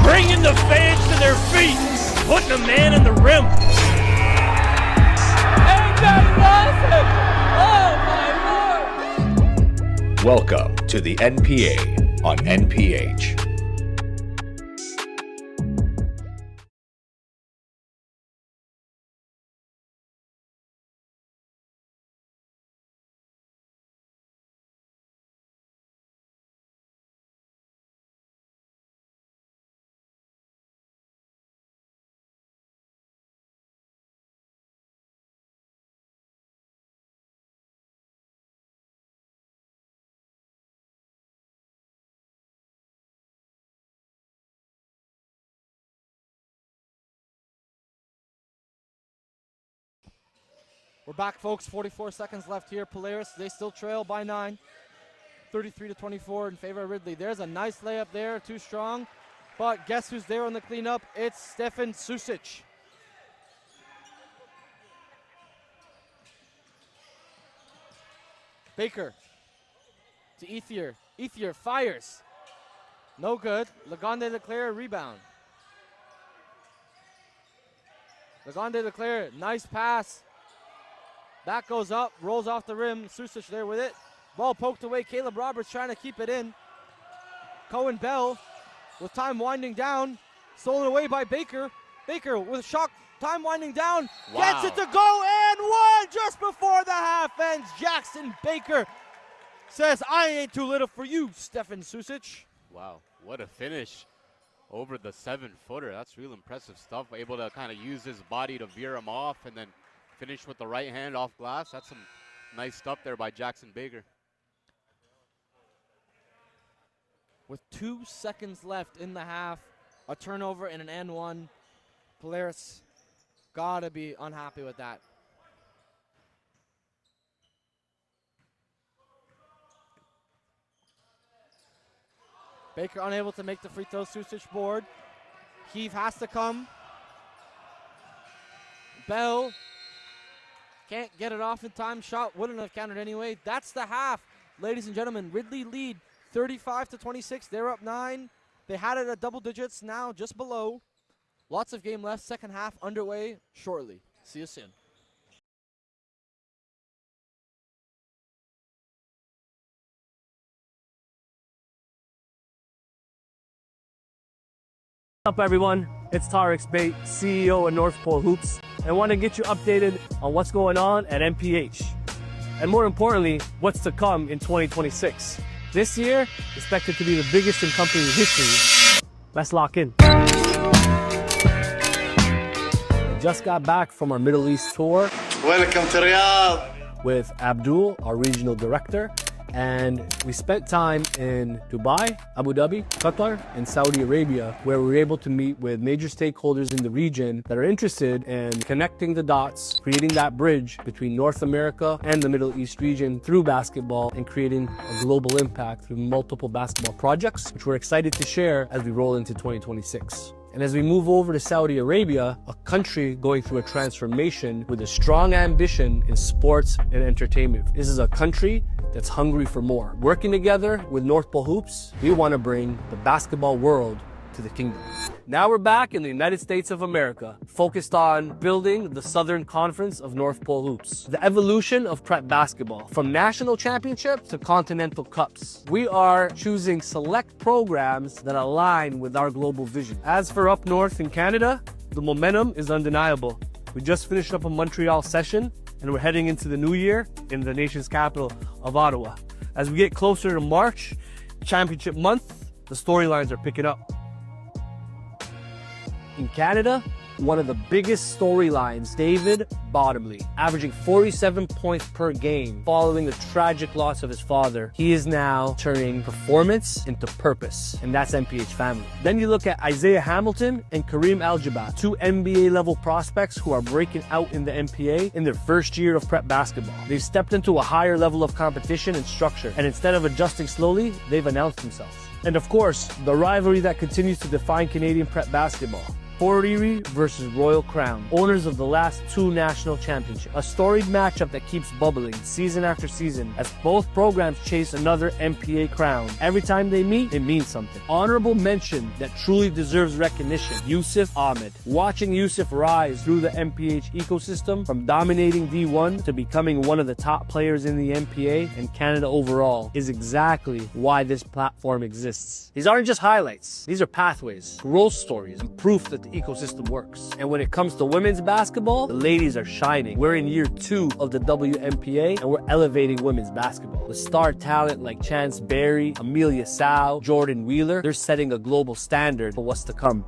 [SPEAKER 8] Bringing the fans to their feet, putting a man in the rim. And they lost it. Oh my Lord!
[SPEAKER 7] Welcome to the NPA on NPH.
[SPEAKER 3] We're back, folks. 44 seconds left here. Polaris, they still trail by 9. 33-24 in favor of Ridley. There's a nice layup there, too strong. But guess who's there on the cleanup? It's Stefan Susic. Baker to Ethier. Ethier fires. No good. Lagonde Leclerc rebound. Lagonde Leclerc, nice pass. That goes up, rolls off the rim. Susic there with it. Ball poked away. Caleb Roberts trying to keep it in. Cohen Bell with time winding down. Stolen away by Baker. Baker with a shot. Time winding down.
[SPEAKER 4] Wow.
[SPEAKER 3] Gets it to go and one just before the half ends. Jackson Baker says, I ain't too little for you, Stefan Susic.
[SPEAKER 4] Wow, what a finish over the 7-footer. That's real impressive stuff. Able to kind of use his body to veer him off and then finish with the right hand off glass. That's some nice stuff there by Jackson Baker.
[SPEAKER 3] With 2 seconds left in the half, a turnover and an and one. Polaris gotta be unhappy with that. Baker unable to make the free throw. Susic board. Heave has to come. Bell can't get it off in time. Shot wouldn't have counted anyway. That's the half. Ladies and gentlemen, Ridley lead 35-26. They're up 9. They had it at double digits, now just below. Lots of game left. Second half underway shortly. See you soon.
[SPEAKER 1] What's up, everyone? It's Tarek Bate, CEO of North Pole Hoops, and I want to get you updated on what's going on at NPH. And more importantly, what's to come in 2026. This year, expected to be the biggest in company history. Let's lock in. I just got back from our Middle East tour.
[SPEAKER 2] Welcome to Riyadh.
[SPEAKER 1] With Abdul, our regional director, and we spent time in Dubai, Abu Dhabi, Qatar, and Saudi Arabia, where we were able to meet with major stakeholders in the region that are interested in connecting the dots, creating that bridge between North America and the Middle East region through basketball and creating a global impact through multiple basketball projects, which we're excited to share as we roll into 2026. And as we move over to Saudi Arabia, a country going through a transformation with a strong ambition in sports and entertainment. This is a country that's hungry for more. Working together with North Pole Hoops, we want to bring the basketball world to the kingdom. Now we're back in the United States of America, focused on building the Southern Conference of North Pole Hoops. The evolution of prep basketball, from national championships to continental cups. We are choosing select programs that align with our global vision. As for up north in Canada, the momentum is undeniable. We just finished up a Montreal session, and we're heading into the new year in the nation's capital of Ottawa. As we get closer to March, championship month, the storylines are picking up. In Canada, one of the biggest storylines, David Bottomley, averaging 47 points per game following the tragic loss of his father. He is now turning performance into purpose, and that's NPH family. Then you look at Isaiah Hamilton and Kareem Al-Jabbar, 2 NBA-level prospects who are breaking out in the NBA in their first year of prep basketball. They've stepped into a higher level of competition and structure, and instead of adjusting slowly, they've announced themselves. And of course, the rivalry that continues to define Canadian prep basketball. Fort Erie versus Royal Crown, owners of the last 2 national championships. A storied matchup that keeps bubbling season after season as both programs chase another MPA crown. Every time they meet, it means something. Honorable mention that truly deserves recognition, Yusuf Ahmed. Watching Yusuf rise through the MPH ecosystem, from dominating D1 to becoming one of the top players in the MPA and Canada overall, is exactly why this platform exists. These aren't just highlights. These are pathways, growth stories, and proof that the ecosystem works. And when it comes to women's basketball, the ladies are shining. We're in year 2 of the WNPA, and we're elevating women's basketball. With star talent like Chance Berry, Amelia Sow, Jordan Wheeler, they're setting a global standard for what's to come.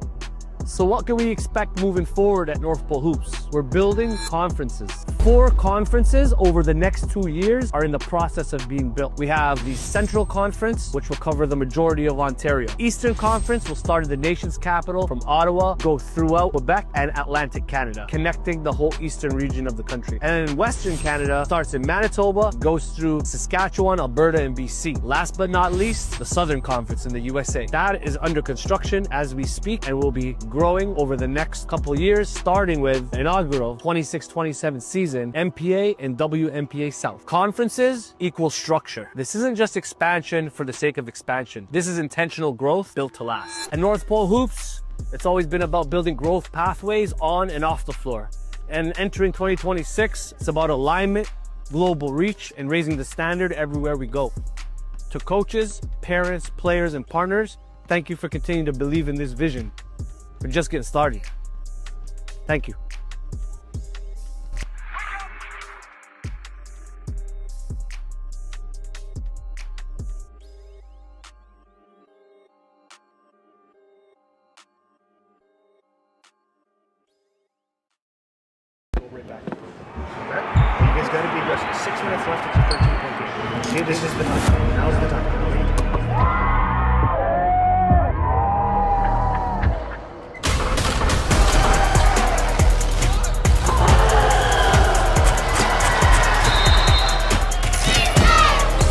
[SPEAKER 1] So what can we expect moving forward at North Pole Hoops? We're building conferences. 4 conferences over the next 2 years are in the process of being built. We have the Central Conference, which will cover the majority of Ontario. Eastern Conference will start in the nation's capital from Ottawa, go throughout Quebec and Atlantic Canada, connecting the whole eastern region of the country. And then Western Canada starts in Manitoba, goes through Saskatchewan, Alberta, and BC. Last but not least, the Southern Conference in the USA. That is under construction as we speak and will be growing over the next couple years, starting with an inaugural 26-27 season season, MPA and WMPA South. Conferences equals structure. This isn't just expansion for the sake of expansion. This is intentional growth built to last. At North Pole Hoops, it's always been about building growth pathways on and off the floor. And entering 2026, it's about alignment, global reach, and raising the standard everywhere we go. To coaches, parents, players, and partners, thank you for continuing to believe in this vision. We're just getting started. Thank you.
[SPEAKER 6] Right back. You guys got to be aggressive. 6 minutes left. It's a 13-point game. Okay, this is the time. Now's the time.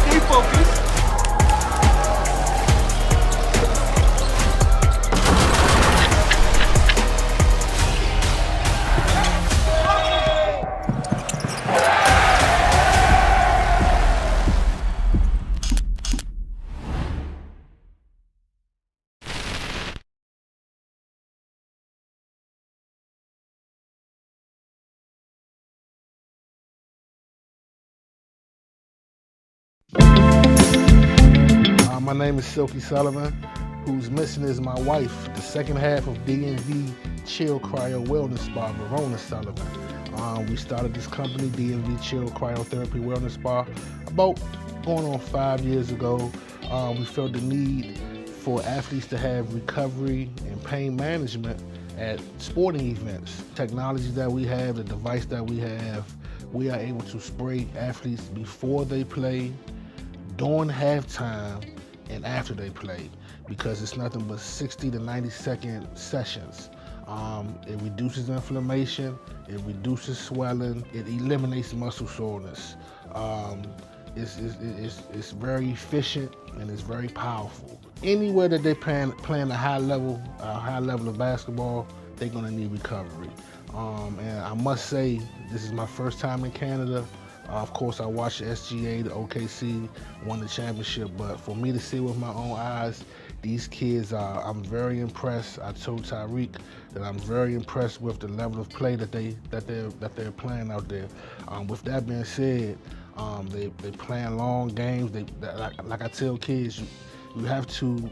[SPEAKER 2] Stay focused.
[SPEAKER 9] My name is Silky Sullivan. Who's missing is my wife, the second half of DNV Chill Cryo Wellness Spa, Verona Sullivan. We started this company, DNV Chill Cryotherapy Wellness Spa, about going on 5 years ago. We felt the need for athletes to have recovery and pain management at sporting events. Technology that we have, the device that we have, we are able to spray athletes before they play, during halftime, and after they play, because it's nothing but 60 to 90-second sessions. It reduces inflammation, it reduces swelling, it eliminates muscle soreness. It's very efficient and it's very powerful. Anywhere that they're playing a high level of basketball, they're gonna need recovery. And I must say, this is my first time in Canada. Of course, I watched the SGA, the OKC won the championship, but for me to see with my own eyes, these kids I'm very impressed. I told Tyreek that I'm very impressed with the level of play that they're playing out there. With that being said, they playing long games. Like I tell kids, you have to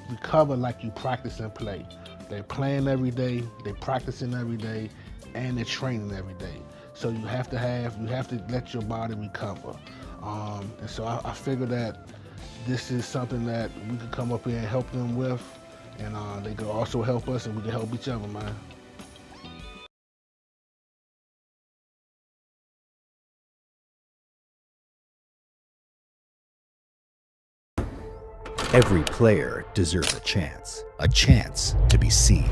[SPEAKER 9] recover like you practice and play. They're playing every day, they're practicing every day, and they're training every day. So you have to let your body recover. And so I figure that this is something that we can come up here and help them with, and they can also help us, and we can help each other, man.
[SPEAKER 7] Every player deserves a chance to be seen,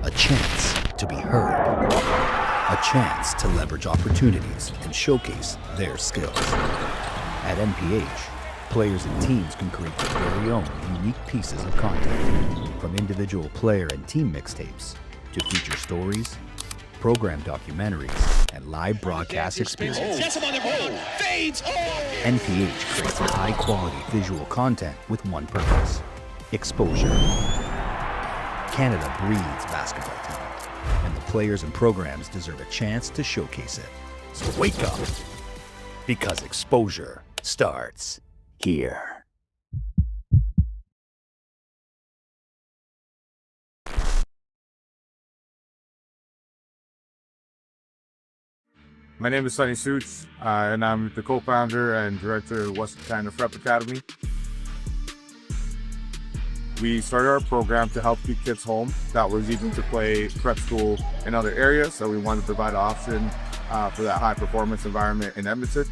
[SPEAKER 7] a chance to be heard, a chance to leverage opportunities and showcase their skills. At NPH, players and teams can create their very own unique pieces of content, from individual player and team mixtapes to feature stories, program documentaries, and live broadcast experiences. NPH creates high-quality visual content with one purpose: exposure. Canada breeds basketball talent, and the players and programs deserve a chance to showcase it. So wake up, because exposure starts here.
[SPEAKER 10] My name is Sonny Suits, and I'm the co-founder and director of Western Canada Prep Academy. We started our program to help keep kids home that were eager to play prep school in other areas, so we wanted to provide an option for that high-performance environment in Edmonton.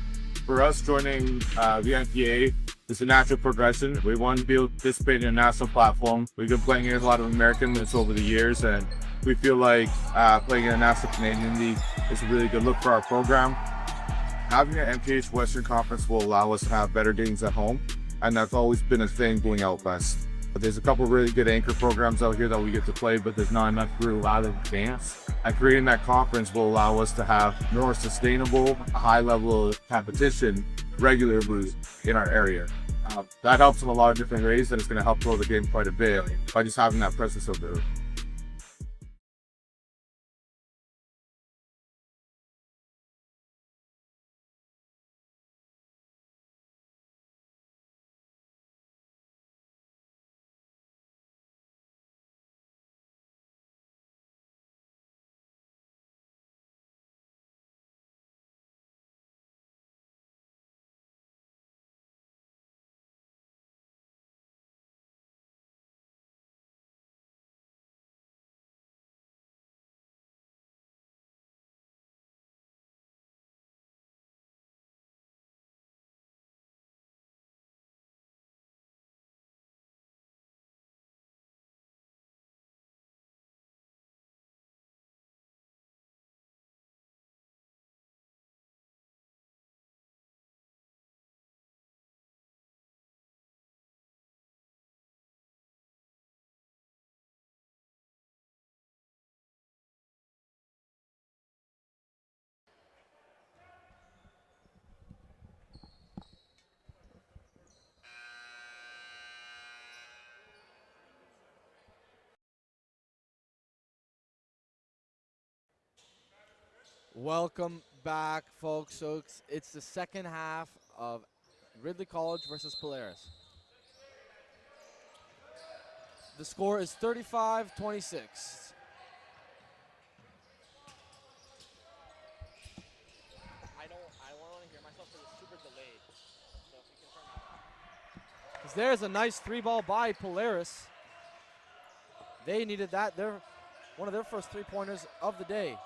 [SPEAKER 10] For us, joining the NPA is a natural progression. We want to be able to participate in a national platform. We've been playing against a lot of Americans over the years, and we feel like playing in a national Canadian league is a really good look for our program. Having an MPH Western Conference will allow us to have better games at home, and that's always been a thing going out west. But there's a couple really good anchor programs out here that we get to play, but there's not enough group out of advance. And creating that conference will allow us to have more sustainable, high level of competition regularly in our area. That helps in a lot of different ways, and it's going to help grow the game quite a bit by just having that presence of there.
[SPEAKER 3] Welcome back, folks. So it's the second half of Ridley College versus Polaris. The score is 35-26.
[SPEAKER 11] I don't want to hear myself because it's super delayed. So if you can turn that off.
[SPEAKER 3] There's a nice 3-ball by Polaris. They needed that. They're one of their first 3-pointers of the day.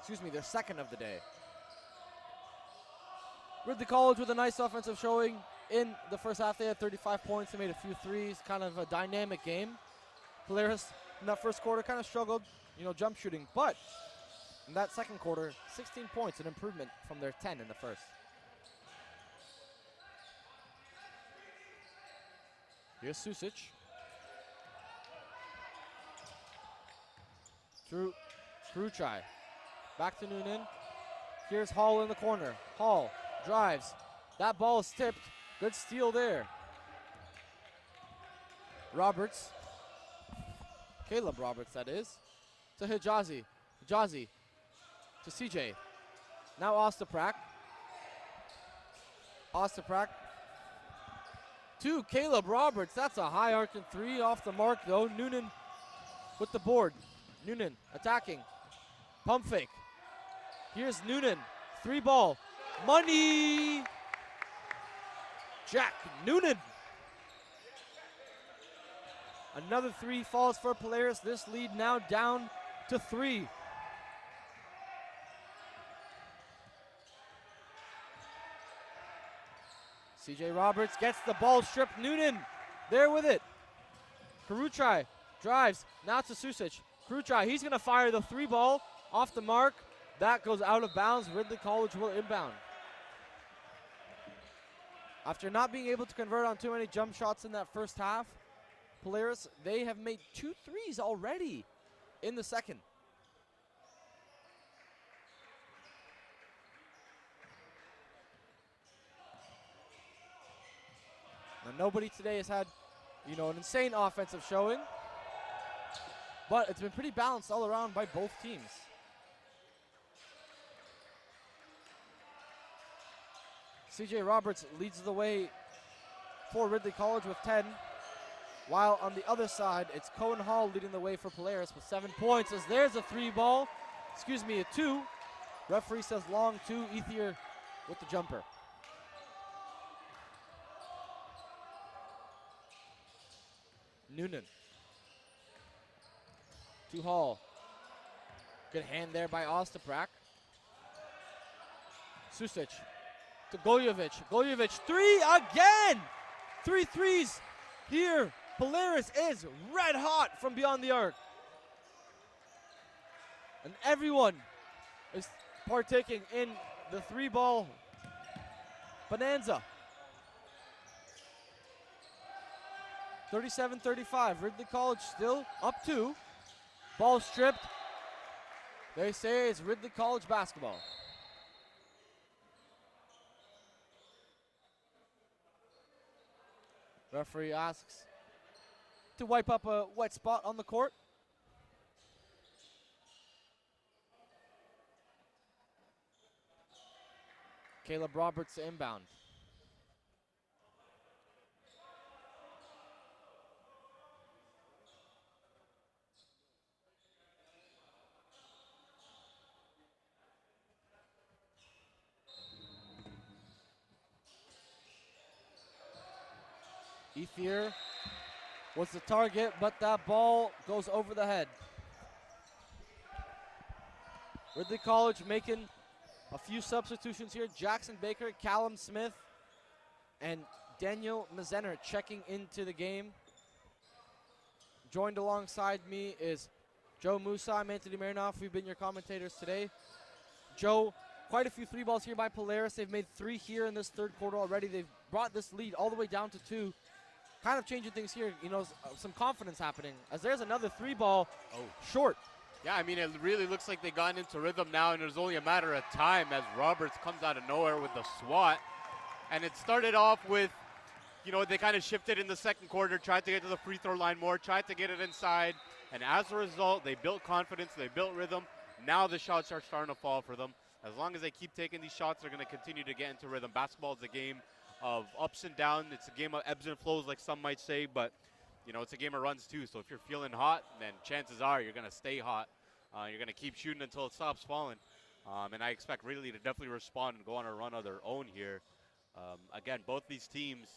[SPEAKER 3] Excuse me, their second of the day. Ridley College with a nice offensive showing in the first half. They had 35 points. They made a few threes. Kind of a dynamic game. Polaris in that first quarter kind of struggled, jump shooting. But in that second quarter, 16 points, an improvement from their 10 in the first. Here's Susic. Through Karuchai. Back to Noonan. Here's Hall in the corner. Hall drives. That ball is tipped. Good steal there. Roberts. Caleb Roberts, that is. To Hijazi. Hijazi to CJ. Now Ostaprak. Ostaprak to Caleb Roberts. That's a high arcing 3 off the mark, though. Noonan with the board. Noonan attacking. Pump fake. Here's Noonan. 3-ball. Money! Jack Noonan. Another 3 falls for Polaris. This lead now down to 3. CJ Roberts gets the ball stripped. Noonan there with it. Karuchai drives. Now to Susic. Karuchai, he's going to fire the 3-ball off the mark. That goes out of bounds. Ridley College will inbound. After not being able to convert on too many jump shots in that first half, Polaris, they have made 2 threes already in the second. Now, nobody today has had, an insane offensive showing, but it's been pretty balanced all around by both teams. CJ Roberts leads the way for Ridley College with 10, while on the other side, it's Cohen Hall leading the way for Polaris with 7 points, as there's a 3-ball, a 2. Referee says long 2, Ethier with the jumper. Noonan to Hall. Good hand there by Ostaprak. Susic to Goljevic. Goljevic, 3 again! 3 threes here. Polaris is red hot from beyond the arc. And everyone is partaking in the 3-ball bonanza. 37-35. Ridley College still up 2. Ball stripped. They say it's Ridley College basketball. Referee asks to wipe up a wet spot on the court. Caleb Roberts to inbound. Ethier was the target, but that ball goes over the head. Ridley College making a few substitutions here. Jackson Baker, Callum Smith, and Daniel Mazener checking into the game. Joined alongside me is Joe Musa. I'm Anthony Marinoff. We've been your commentators today. Joe, quite a few 3 balls here by Polaris. They've made 3 here in this third quarter already. They've brought this lead all the way down to 2. Kind of changing things here, you know, some confidence happening as there's another 3 ball short.
[SPEAKER 4] Yeah, I mean, it really looks like they got into rhythm now, and it was only a matter of time as Roberts comes out of nowhere with the swat. And it started off with, you know, they kind of shifted in the second quarter, tried to get to the free throw line more, tried to get it inside. And as a result, they built confidence, they built rhythm. Now the shots are starting to fall for them. As long as they keep taking these shots, they're going to continue to get into rhythm. Basketball is a game of ups and downs. It's a game of ebbs and flows, like some might say, but you know, it's a game of runs too. So if you're feeling hot, then chances are you're going to stay hot. You're going to keep shooting until it stops falling. And I expect Ridley to definitely respond and go on a run of their own here. Again, both these teams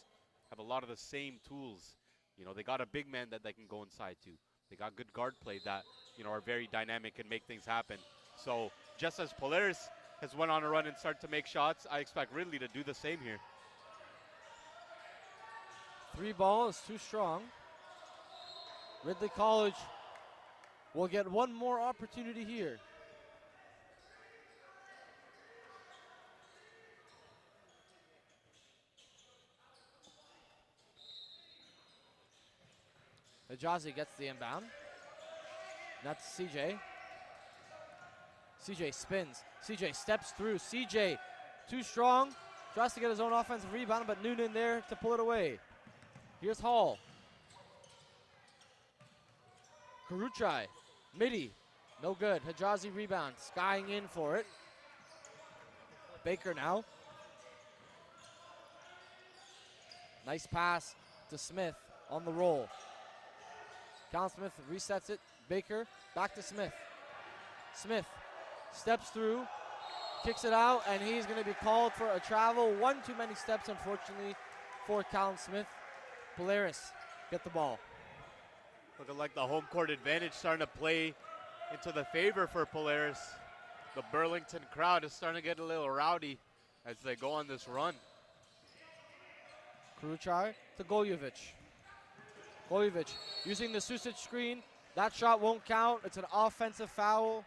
[SPEAKER 4] have a lot of the same tools. You know, they got a big man that they can go inside to. They got good guard play that, you know, are very dynamic and make things happen. So just as Polaris has went on a run and started to make shots, I expect Ridley to do the same here.
[SPEAKER 3] 3 ball is too strong. Ridley College will get one more opportunity here. Hijazi gets the inbound. That's CJ. CJ spins. CJ steps through. CJ too strong. Tries to get his own offensive rebound, but Noonan there to pull it away. Here's Hall. Karuchai. Midi. No good. Hijazi rebound. Skying in for it. Baker now. Nice pass to Smith on the roll. Callum Smith resets it. Baker back to Smith. Smith steps through, kicks it out, and he's going to be called for a travel. One too many steps, unfortunately, for Callum Smith. Polaris get the ball.
[SPEAKER 4] Looking like the home court advantage starting to play into the favor for Polaris. The Burlington crowd is starting to get a little rowdy as they go on this run.
[SPEAKER 3] Karuchai to Goljevic. Goljevic using the Susic screen. That shot won't count. It's an offensive foul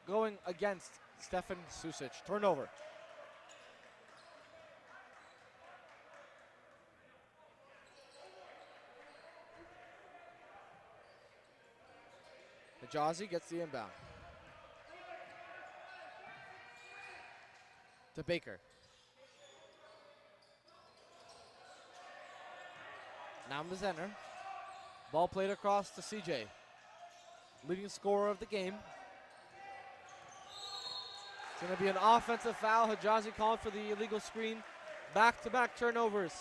[SPEAKER 3] going against Stefan Susic. Turnover. Hijazi gets the inbound. To Baker. Now Mazener. Ball played across to CJ. Leading scorer of the game. It's going to be an offensive foul. Hijazi called for the illegal screen. Back-to-back turnovers.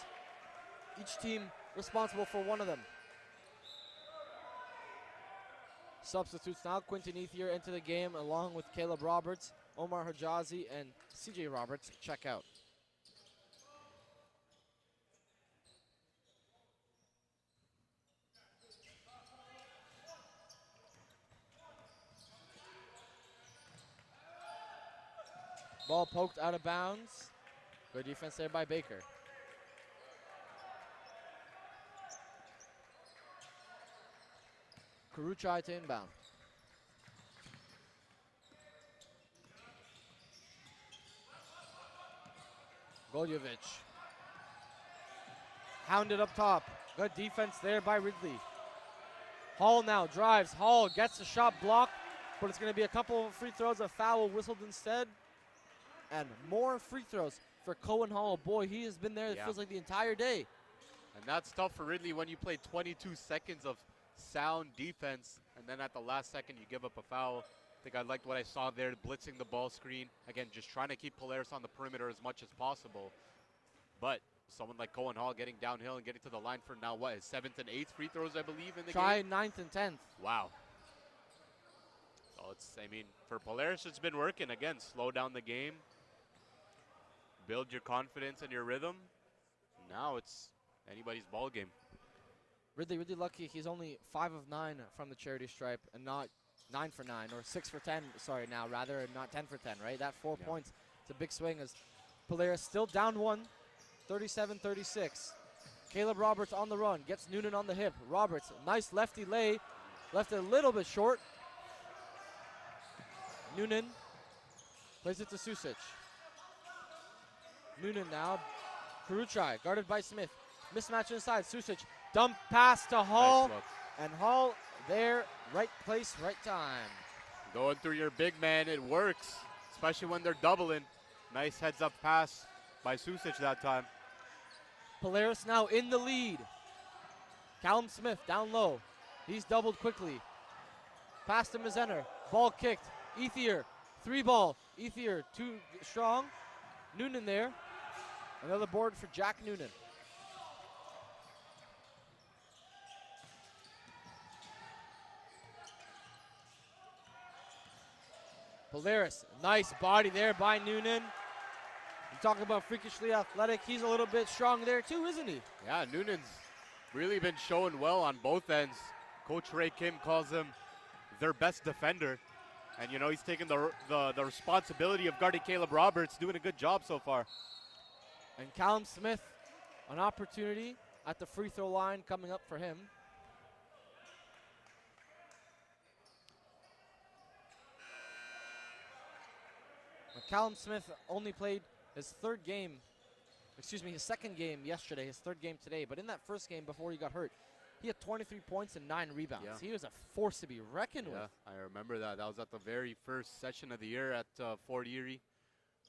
[SPEAKER 3] Each team responsible for one of them. Substitutes now. Quinton Ethier into the game along with Caleb Roberts, Omar Hijazi, and CJ Roberts check out. Ball poked out of bounds. Good defense there by Baker. Karuchai to inbound. Goljevic. hounded up top. Good defense there by Ridley. Hall now drives. Hall gets the shot blocked, but it's going to be a couple of free throws. A foul whistled instead. And more free throws for Cohen Hall. Boy, he has been there, it feels like the entire day.
[SPEAKER 4] And that's tough for Ridley when you play 22 seconds of sound defense, and then at the last second you give up a foul. I think I liked what I saw there, blitzing the ball screen. Again, just trying to keep Polaris on the perimeter as much as possible. But someone like Cohen Hall getting downhill and getting to the line for now, what, his 7th and 8th free throws, I believe, in the game?
[SPEAKER 3] 9th and 10th.
[SPEAKER 4] Wow. So it's, I mean, for Polaris, it's been working. Again, slow down the game, build your confidence and your rhythm. Now it's anybody's ball game.
[SPEAKER 3] Ridley lucky. He's only 5 of 9 from the charity stripe and not 9 for 9 or 6 for 10. Sorry, now rather, and not 10 for 10, right? That 4 points. It's a big swing as Polaris still down 1, 37-36. Caleb Roberts on the run, gets Noonan on the hip. Roberts, nice lefty lay, left it a little bit short. Noonan plays it to Susic. Noonan now. Karuchai guarded by Smith. Mismatch inside. Susic. Dump pass to Hall.
[SPEAKER 4] Nice look.
[SPEAKER 3] And Hall there. Right place, right time.
[SPEAKER 4] Going through your big man, it works, especially when they're doubling. Nice heads-up pass by Susic that time.
[SPEAKER 3] Polaris now in the lead. Callum Smith down low. He's doubled quickly. Pass to Mazener. Ball kicked. Ethier. 3-ball. Ethier too strong. Noonan there. Another board for Jack Noonan. Polaris, nice body there by Noonan. You talk about freakishly athletic. He's a little bit strong there too, isn't he?
[SPEAKER 4] Yeah, Noonan's really been showing well on both ends. Coach Ray Kim calls him their best defender. And, you know, he's taking the responsibility of guarding Caleb Roberts, doing a good job so far.
[SPEAKER 3] And Callum Smith, an opportunity at the free throw line coming up for him. Callum Smith only played his second game yesterday, his 3rd game today. But in that first game before he got hurt, he had 23 points and 9 rebounds.
[SPEAKER 4] Yeah.
[SPEAKER 3] He was a force to be reckoned with.
[SPEAKER 4] I remember that. That was at the very first session of the year at Fort Erie,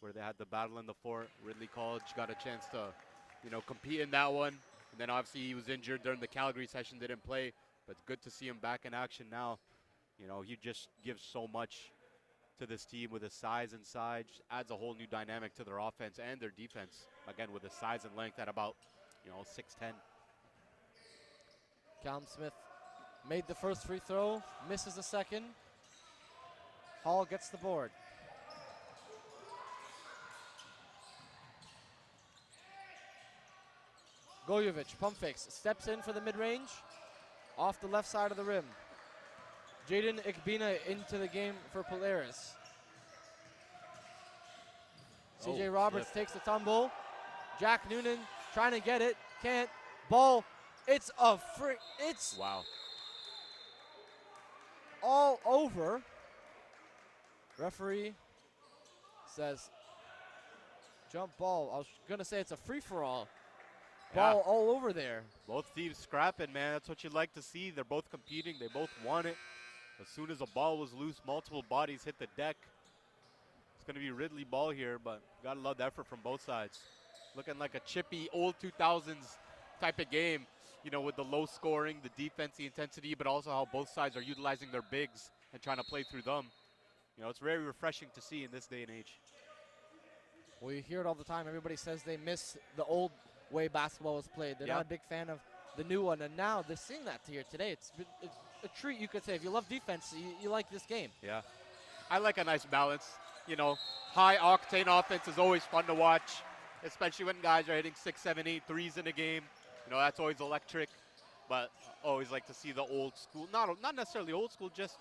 [SPEAKER 4] where they had the battle in the fort. Ridley College got a chance to, you know, compete in that one. And then obviously he was injured during the Calgary session, didn't play. But it's good to see him back in action now. You know, he just gives so much to this team with his size and size, adds a whole new dynamic to their offense and their defense. Again, with his size and length at about, 6'10".
[SPEAKER 3] Callum Smith made the first free throw, misses the second. Hall gets the board. Gojovic, pump fakes, steps in for the mid-range, off the left side of the rim. Jaden Igbina into the game for Polaris. CJ Roberts takes the tumble. Jack Noonan trying to get it, can't. Ball, it's a free, it's
[SPEAKER 4] wow.
[SPEAKER 3] All over. Referee says jump ball. I was gonna say it's a free-for-all. Ball all over there.
[SPEAKER 4] Both teams scrapping, man. That's what you'd like to see. They're both competing. They both want it. As soon as the ball was loose, multiple bodies hit the deck. It's going to be Ridley ball here, but got to love the effort from both sides. Looking like a chippy, old 2000s type of game, with the low scoring, the defense, the intensity, but also how both sides are utilizing their bigs and trying to play through them. It's very refreshing to see in this day and age.
[SPEAKER 3] Well, you hear it all the time. Everybody says they miss the old way basketball was played. They're not a big fan of the new one, and now they're seeing that here today. It's a treat, you could say. If you love defense, you like this game.
[SPEAKER 4] Yeah. I like a nice balance. High-octane offense is always fun to watch, especially when guys are hitting 6, 7, 8 threes in a game. That's always electric, but I always like to see the old school. Not necessarily old school, just,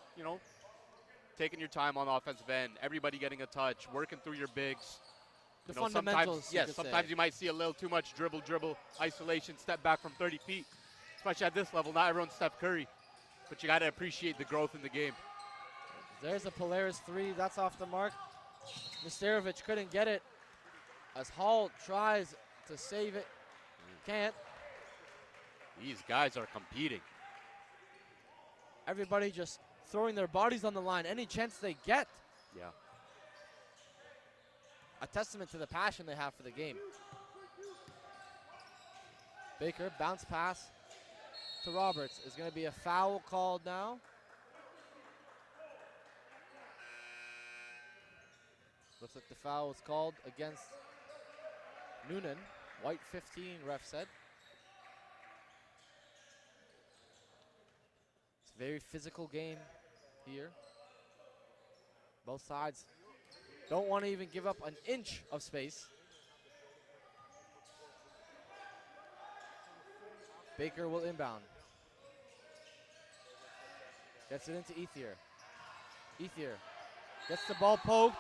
[SPEAKER 4] taking your time on the offensive end, everybody getting a touch, working through your bigs.
[SPEAKER 3] The fundamentals,
[SPEAKER 4] sometimes you might see a little too much dribble, isolation, step back from 30 feet. Especially at this level, not everyone's Steph Curry. But you got to appreciate the growth in the game.
[SPEAKER 3] There's a Polaris 3. That's off the mark. Misterovic couldn't get it as Hall tries to save it. Can't.
[SPEAKER 4] These guys are competing.
[SPEAKER 3] Everybody just throwing their bodies on the line any chance they get.
[SPEAKER 4] Yeah.
[SPEAKER 3] A testament to the passion they have for the game. Baker, bounce pass to Roberts. Is going to be a foul called now. Looks like the foul was called against Noonan. White 15, ref said. It's a very physical game here. Both sides don't want to even give up an inch of space. Baker will inbound. Gets it into Ethier. Ethier gets the ball poked,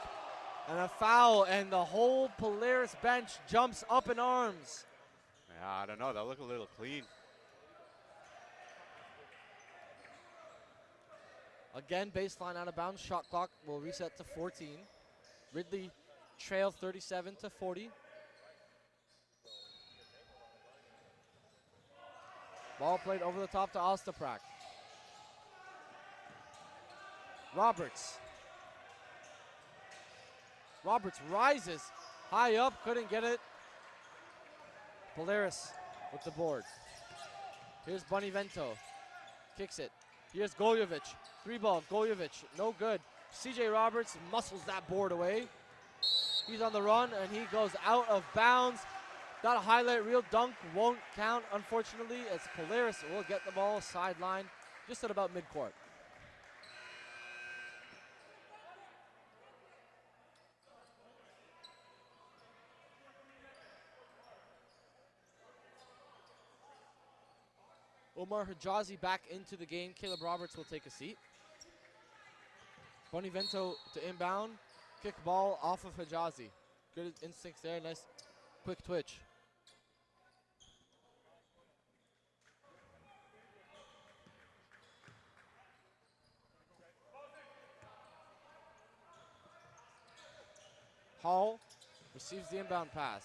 [SPEAKER 3] and a foul, and the whole Polaris bench jumps up in arms.
[SPEAKER 4] Yeah, I don't know. That looked a little clean.
[SPEAKER 3] Again, baseline out of bounds. Shot clock will reset to 14. Ridley trailed 37-40. Ball played over the top to Ostaprak. Roberts. Roberts rises high up, couldn't get it. Polaris with the board. Here's Bonivento. Kicks it. Here's Goljovic. 3-ball, Goljovic, no good. CJ Roberts muscles that board away. He's on the run and he goes out of bounds. That highlight reel dunk won't count, unfortunately, as Polaris will get the ball sideline just at about midcourt. Omar Hijazi back into the game. Caleb Roberts will take a seat. Bonivento to inbound. Kick ball off of Hijazi. Good instincts there. Nice quick twitch. Hall receives the inbound pass.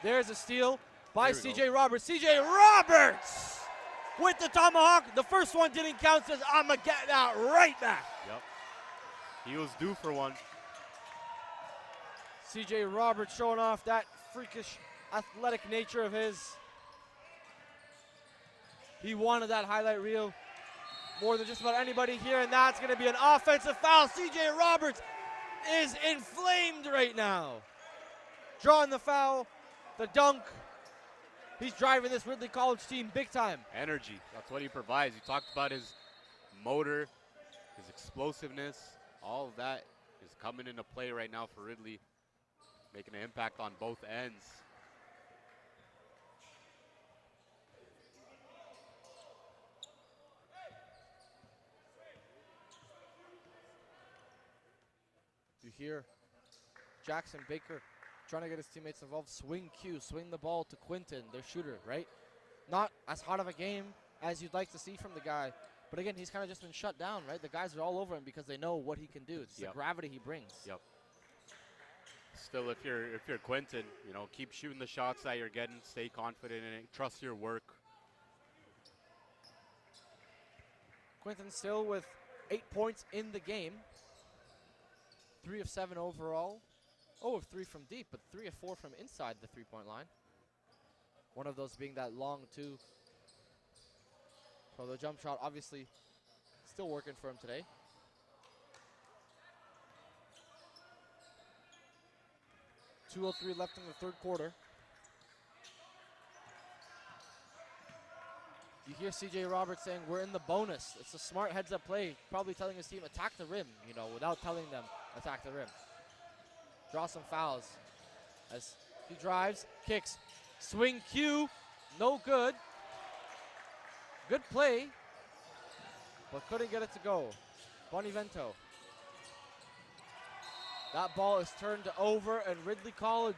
[SPEAKER 3] There's a steal by CJ Roberts. CJ Roberts with the tomahawk. The first one didn't count, says, I'm going to get that right back.
[SPEAKER 4] Yep. He was due for one.
[SPEAKER 3] CJ Roberts showing off that freakish athletic nature of his. He wanted that highlight reel more than just about anybody here, and that's going to be an offensive foul. CJ Roberts is inflamed right now. Drawing the foul, the dunk. He's driving this Ridley College team big time.
[SPEAKER 4] Energy, that's what he provides. You talked about his motor, his explosiveness. All of that is coming into play right now for Ridley, making an impact on both ends.
[SPEAKER 3] You hear Jackson Baker trying to get his teammates involved. Swing Q, swing the ball to Quinton, their shooter, right? Not as hot of a game as you'd like to see from the guy. But again, he's kind of just been shut down, right? The guys are all over him because they know what he can do. It's the gravity he brings.
[SPEAKER 4] Yep. Still, if you're Quinton, you know, keep shooting the shots that you're getting. Stay confident in it. Trust your work.
[SPEAKER 3] Quinton still with 8 points in the game. 3 of 7 overall. 0 of 3 from deep, but 3 of 4 from inside the three-point line. One of those being that long two. So the jump shot obviously still working for him today. .203 left in the third quarter. You hear CJ Roberts saying, we're in the bonus. It's a smart heads-up play, probably telling his team, attack the rim, you know, without telling them, attack the rim. Draw some fouls as he drives, kicks, swing Q, no good. Good play, but couldn't get it to go. Bonivento. That ball is turned over, and Ridley College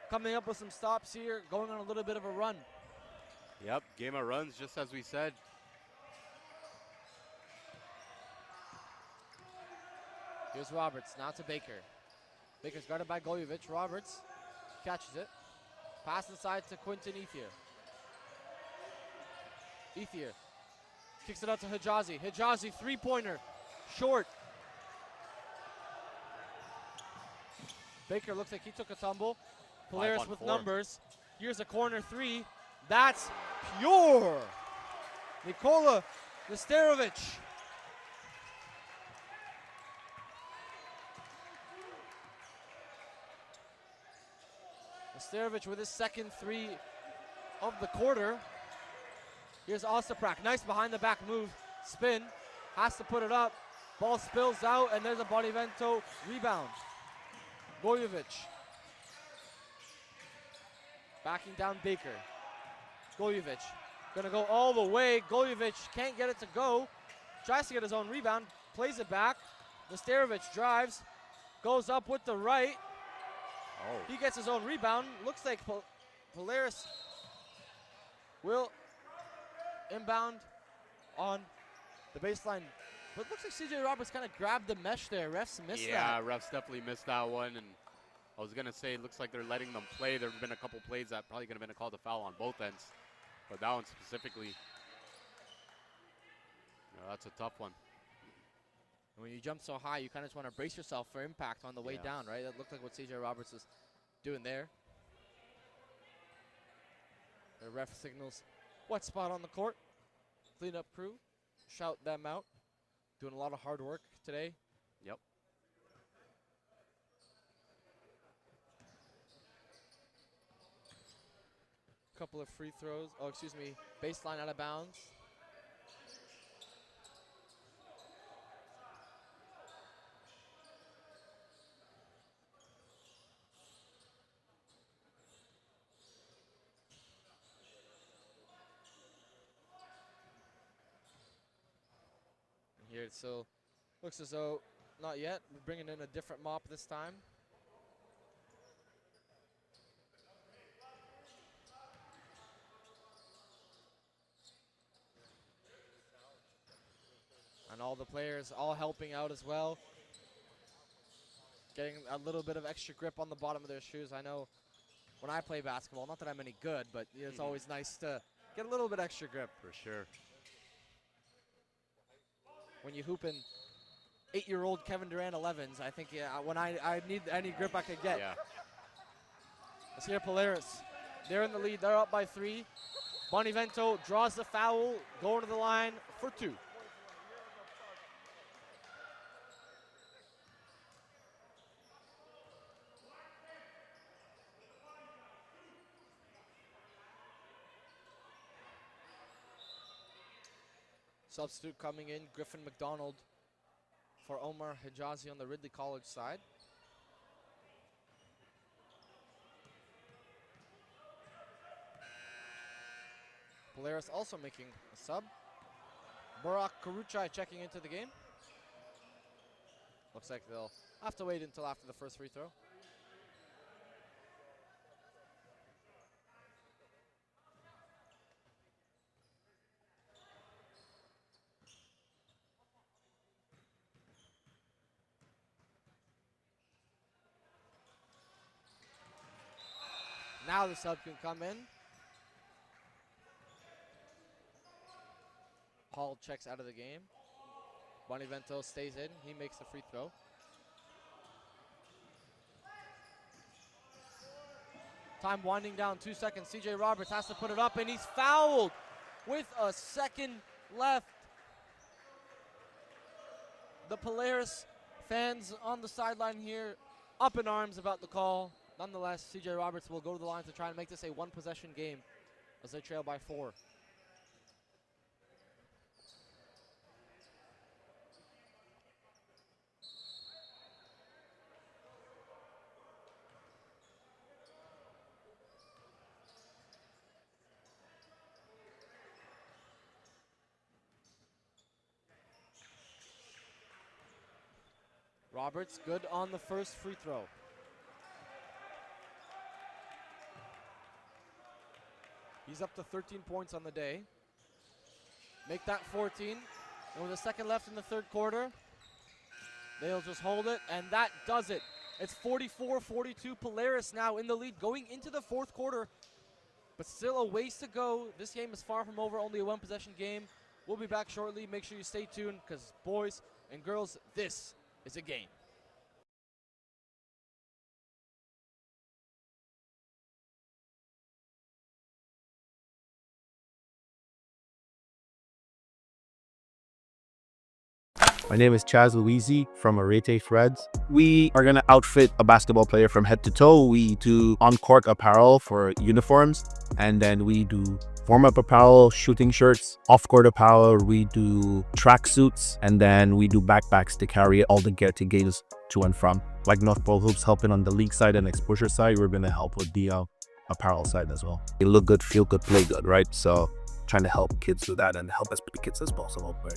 [SPEAKER 3] coming up with some stops here, going on a little bit of a run.
[SPEAKER 4] Yep, game of runs, just as we said.
[SPEAKER 3] Here's Roberts, now to Baker. Baker's guarded by Goljovic. Roberts catches it. Pass inside to Quinton Ethier. Ethier kicks it out to Hijazi. Hijazi, three-pointer, short. Baker looks like he took a tumble. Polaris with
[SPEAKER 4] 5-on-4.
[SPEAKER 3] numbers. Here's a corner three. That's pure. Nikola Nesterovic. Nesterovic with his second three of the quarter. Here's Ostaprak. Nice behind the back move. Spin. Has to put it up. Ball spills out, and there's a Bonivento rebound. Gojovic. Backing down Baker. Gojovic. Gonna go all the way. Gojovic can't get it to go. Tries to get his own rebound. Plays it back. Nesterovic drives. Goes up with the right.
[SPEAKER 4] Oh.
[SPEAKER 3] He gets his own rebound. Looks like Polaris will inbound on the baseline. But it looks like CJ Roberts kind of grabbed the mesh there. Refs missed that.
[SPEAKER 4] Yeah, refs definitely missed that one. And I was going to say, it looks like they're letting them play. There have been a couple plays that probably could have been a call to foul on both ends. But that one specifically, that's a tough one.
[SPEAKER 3] When you jump so high, you kind of just want to brace yourself for impact on the way down, right? That looked like what CJ Roberts was doing there. The ref signals what spot on the court. Cleanup crew, shout them out. Doing a lot of hard work today.
[SPEAKER 4] Yep.
[SPEAKER 3] Couple of free throws. Oh, excuse me. Baseline out of bounds. Here it still looks as though not yet. We're bringing in a different mop this time. And all the players all helping out as well. Getting a little bit of extra grip on the bottom of their shoes. I know when I play basketball, not that I'm any good, but it's always nice to get a little bit extra grip.
[SPEAKER 4] For sure.
[SPEAKER 3] When you hooping 8-year-old Kevin Durant 11s, I think when I need any grip I could get.
[SPEAKER 4] Yeah.
[SPEAKER 3] Let's hear Polaris. They're in the lead. They're up by 3. Bonivento draws the foul, going to the line for 2. Substitute coming in, Griffin McDonald for Omar Hijazi on the Ridley College side. Polaris also making a sub. Burak Karuchai checking into the game. Looks like they'll have to wait until after the first free throw. Now the sub can come in. Hall checks out of the game. Bonivento stays in. He makes the free throw. Time winding down, 2 seconds. CJ Roberts has to put it up, and he's fouled with a second left. The Polaris fans on the sideline here up in arms about the call. Nonetheless, CJ Roberts will go to the line to try and make this a one-possession game as they trail by 4. Roberts good on the first free throw. He's up to 13 points on the day. Make that 14. And with a second left in the third quarter, they'll just hold it, and that does it. It's 44-42. Polaris now in the lead going into the fourth quarter. but still a ways to go. This game is far from over, only a one-possession game. We'll be back shortly. Make sure you stay tuned because, boys and girls, this is a game.
[SPEAKER 5] My name is Chaz Louisi from Arete Threads. We are going to outfit a basketball player from head to toe. We do on-court apparel for uniforms, and then we do warm-up apparel, shooting shirts, off-court apparel. We do track suits, and then we do backpacks to carry all the gear to games to and from. Like North Pole Hoops helping on the league side and exposure side, we're going to help with the apparel side as well. You look good, feel good, play good, right? So trying to help kids do that and help as many kids as possible. Right?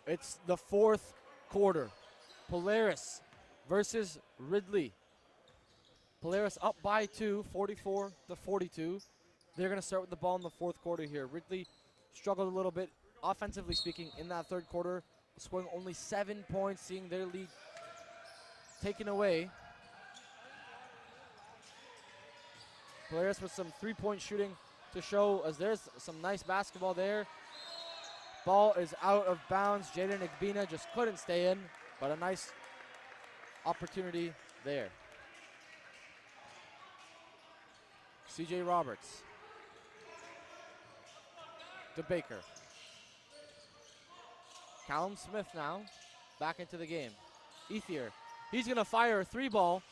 [SPEAKER 3] It's the fourth quarter. Polaris versus Ridley. Polaris up by 2, 44-42. They're going to start with the ball in the fourth quarter here. Ridley struggled a little bit, offensively speaking, in that third quarter, scoring only 7 points, seeing their lead taken away. Polaris with some three-point shooting to show, as there's some nice basketball there. Ball is out of bounds. Jaden Igbina just couldn't stay in, but a nice opportunity there. CJ Roberts to Baker. Callum Smith now back into the game. Ethier, he's gonna fire a three ball.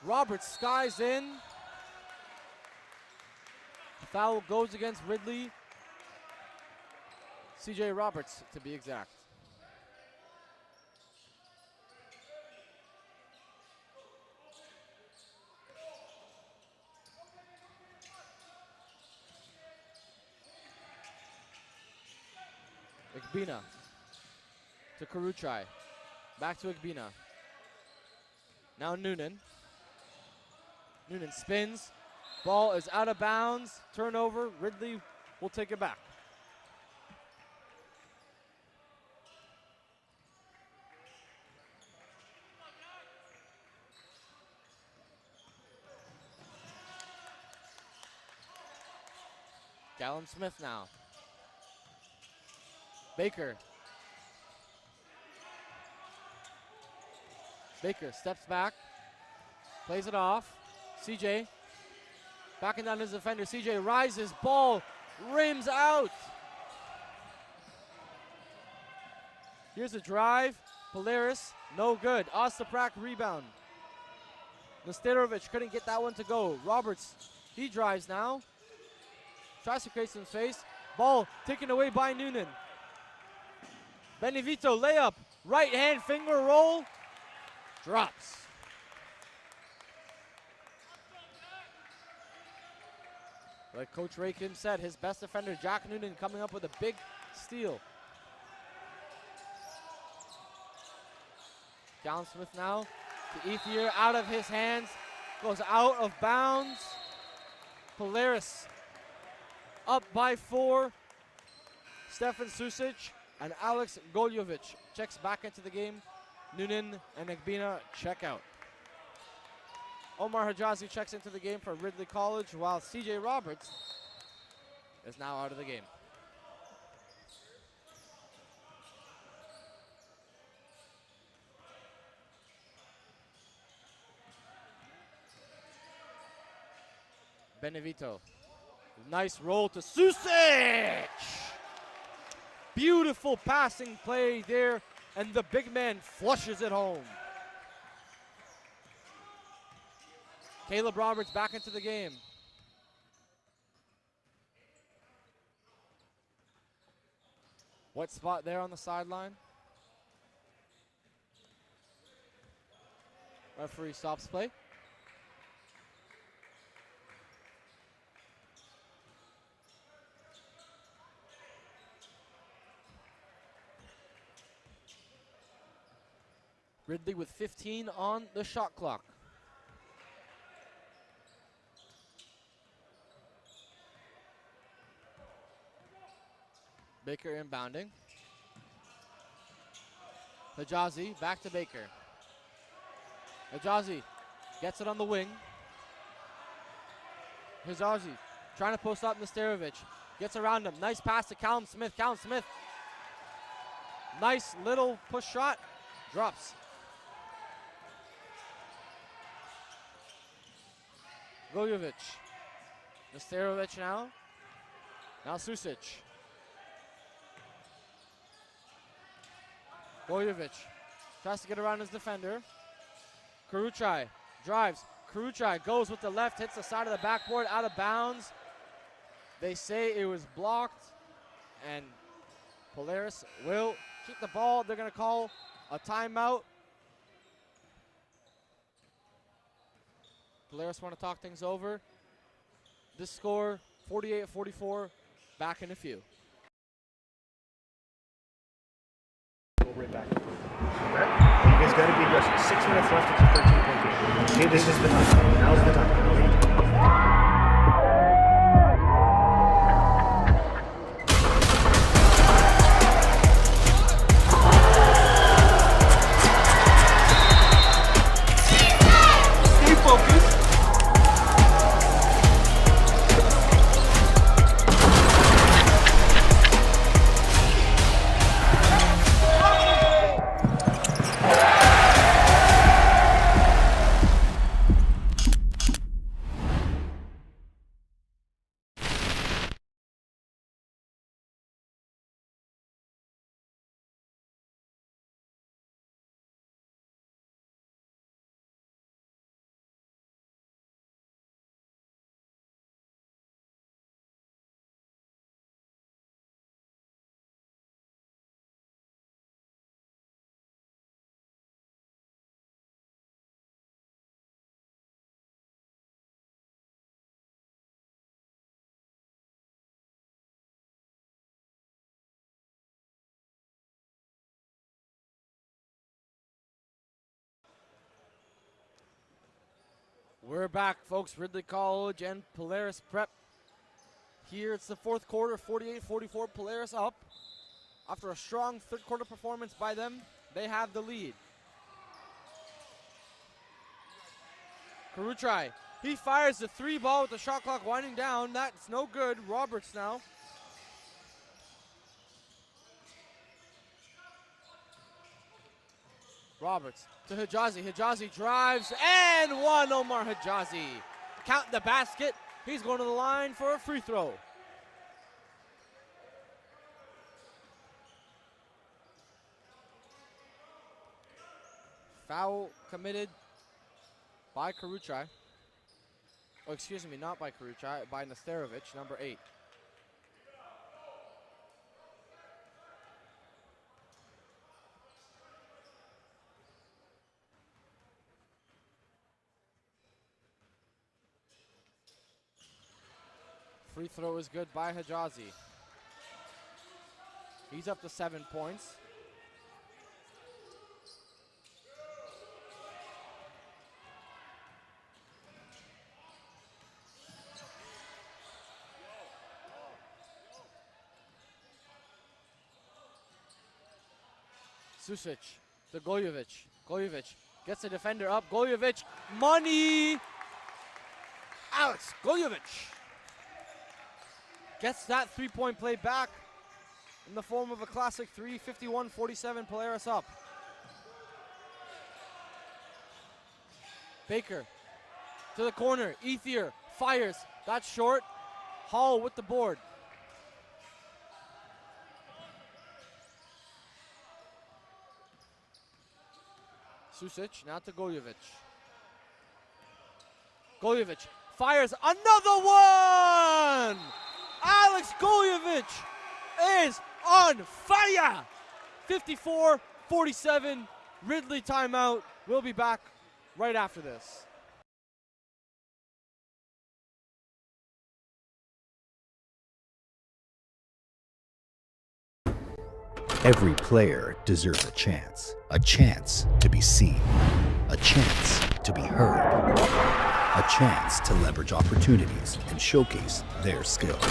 [SPEAKER 3] Roberts skies in. Foul goes against Ridley. CJ Roberts, to be exact. Igbina to Karuchai. Back to Igbina. Now Noonan. Noonan spins. Ball is out of bounds. Turnover. Ridley will take it back. Callum Smith now. Baker. Baker steps back, plays it off. CJ backing down his defender. CJ rises, ball rims out. Here's a drive. Polaris, no good. Ostaprak rebound. Nesterovic couldn't get that one to go. Roberts, he drives now. Tries to create some space. Ball taken away by Noonan. Benevito layup. Right hand finger roll. Drops. Like Coach Ray Kim said, his best defender, Jack Noonan, coming up with a big steal. Callum Smith now to Ethier, out of his hands. Goes out of bounds. Polaris up by 4. Stefan Susic and Alex Goljovic checks back into the game. Noonan and Igbina check out. Omar Hijazi checks into the game for Ridley College, while CJ Roberts is now out of the game. Benevito. Nice roll to Susic! Beautiful passing play there, and the big man flushes it home. Caleb Roberts back into the game. What spot there on the sideline? Referee stops play. Ridley with 15 on the shot clock. Baker inbounding. Hijazi back to Baker. Hijazi gets it on the wing. Hijazi trying to post up Nesterovic. Gets around him. Nice pass to Callum Smith. Callum Smith. Nice little push shot. Drops. Goljovic. Nesterovic now. Now Susic. Goljovic tries to get around his defender. Karuchai drives. Karuchai goes with the left, hits the side of the backboard, out of bounds. They say it was blocked, and Polaris will keep the ball. They're going to call a timeout. Polaris want to talk things over. This score, 48-44, back in a few.
[SPEAKER 6] Right back. You guys got to be aggressive. 6 minutes left. It's a 13-point game. Okay, this is the time. Now's the time.
[SPEAKER 2] Stay focused.
[SPEAKER 3] We're back, folks. Ridley College and Polaris Prep. Here it's the fourth quarter, 48-44, Polaris up. After a strong third quarter performance by them, they have the lead. Karuchai, he fires the 3 ball with the shot clock winding down. That's no good. Roberts now. Roberts to Hijazi. Hijazi drives and one. Omar Hijazi. Count the basket. He's going to the line for a free throw. Foul committed by Karuchai. Oh, excuse me, not by Karuchai, by Nesterovic, number 8. Free throw is good by Hijazi. He's up to 7 points. Susic to Goljovic. Goljovic gets the defender up. Goljovic, money! Alex Goljovic gets that 3-point play back in the form of a classic 3, 51-47, Polaris up. Baker to the corner, Ethier fires, that's short. Hall with the board. Susic now to Goljovic. Goljevic fires another one! Alex Goljevic is on fire! 54-47, Ridley timeout. We'll be back right after this.
[SPEAKER 7] Every player deserves a chance to be seen, a chance to be heard, a chance to leverage opportunities and showcase their skills.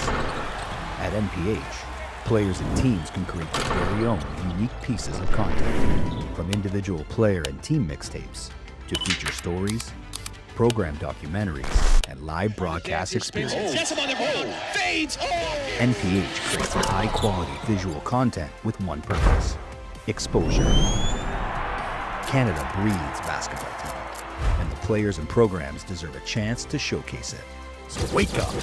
[SPEAKER 7] At NPH, players and teams can create their very own unique pieces of content, from individual player and team mixtapes to feature stories, program documentaries, and live broadcast experiences. NPH creates high-quality visual content with one purpose: exposure. Canada breeds basketball talent, and the players and programs deserve a chance to showcase it. So wake up,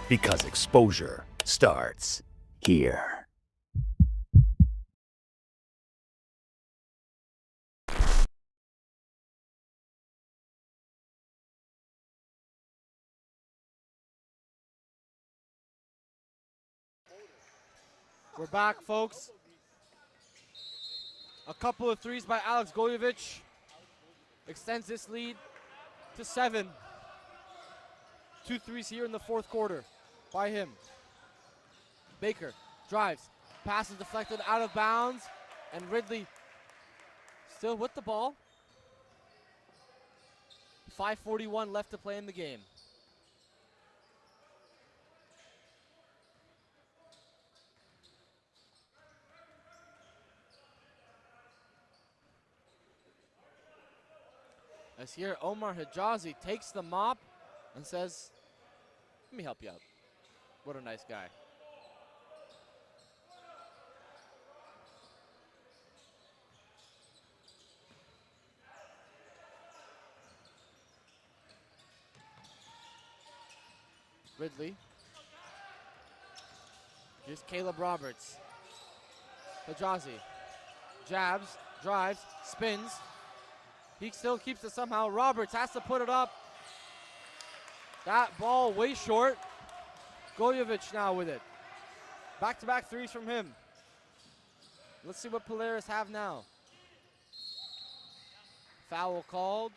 [SPEAKER 7] because exposure starts here.
[SPEAKER 3] We're back, folks. A couple of threes by Alex Goljevic extends this lead to 7. 2 threes here in the fourth quarter by him. Baker drives, passes deflected out of bounds, and Ridley still with the ball. 5:41 left to play in the game. As here, Omar Hijazi takes the mop and says, "Let me help you out." What a nice guy. Ridley. Here's Caleb Roberts. Hijazi jabs, drives, spins. He still keeps it somehow. Roberts has to put it up. That ball way short. Goljevic now with it. Back-to-back threes from him. Let's see what Polaris have now. Foul called.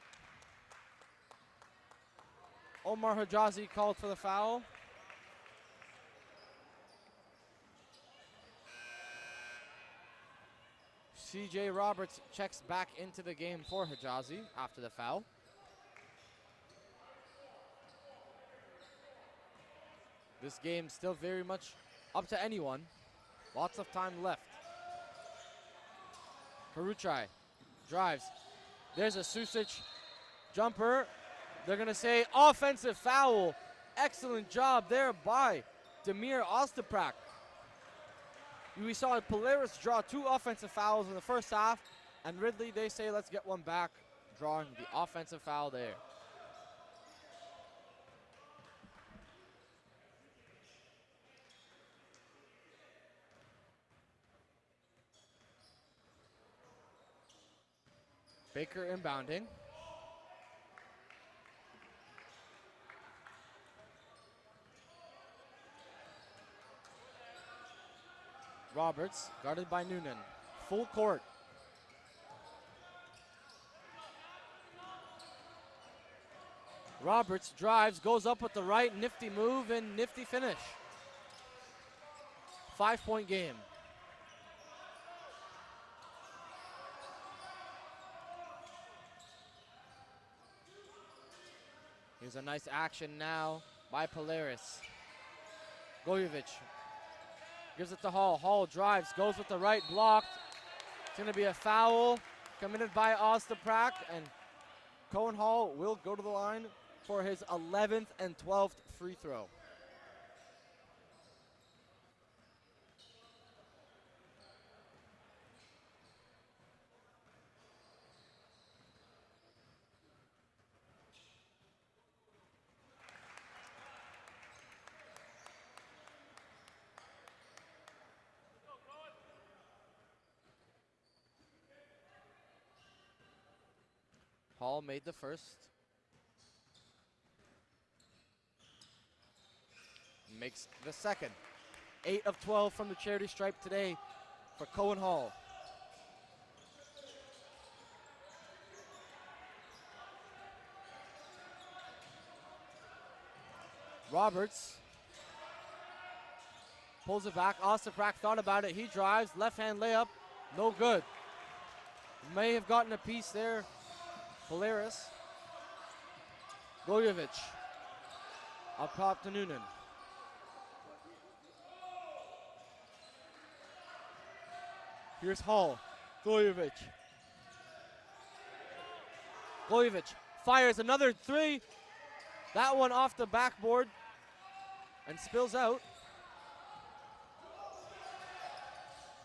[SPEAKER 3] Omar Hijazi called for the foul. CJ Roberts checks back into the game for Hijazi after the foul. This game still very much up to anyone. Lots of time left. Karuchai drives. There's a Susic jumper. They're going to say offensive foul. Excellent job there by Demir Ostaprak. We saw Polaris draw 2 offensive fouls in the first half, and Ridley, they say, let's get one back, drawing the offensive foul there. Baker inbounding. Roberts, guarded by Noonan. Full court. Roberts drives, goes up with the right, nifty move and nifty finish. 5-point game. Here's a nice action now by Polaris. Goljevic gives it to Hall. Hall drives, goes with the right, blocked. It's going to be a foul committed by Ostaprak, and Cohen Hall will go to the line for his 11th and 12th free throw. Hall made the first. makes the second. 8 of 12 from the charity stripe today for Cohen Hall. Roberts pulls it back. Ostaprak thought about it. He drives. Left-hand layup. No good. May have gotten a piece there. Polaris. Gojevic. Up top to Noonan. Here's Hall. Gojevic. Gojevic fires another three. That one off the backboard and spills out.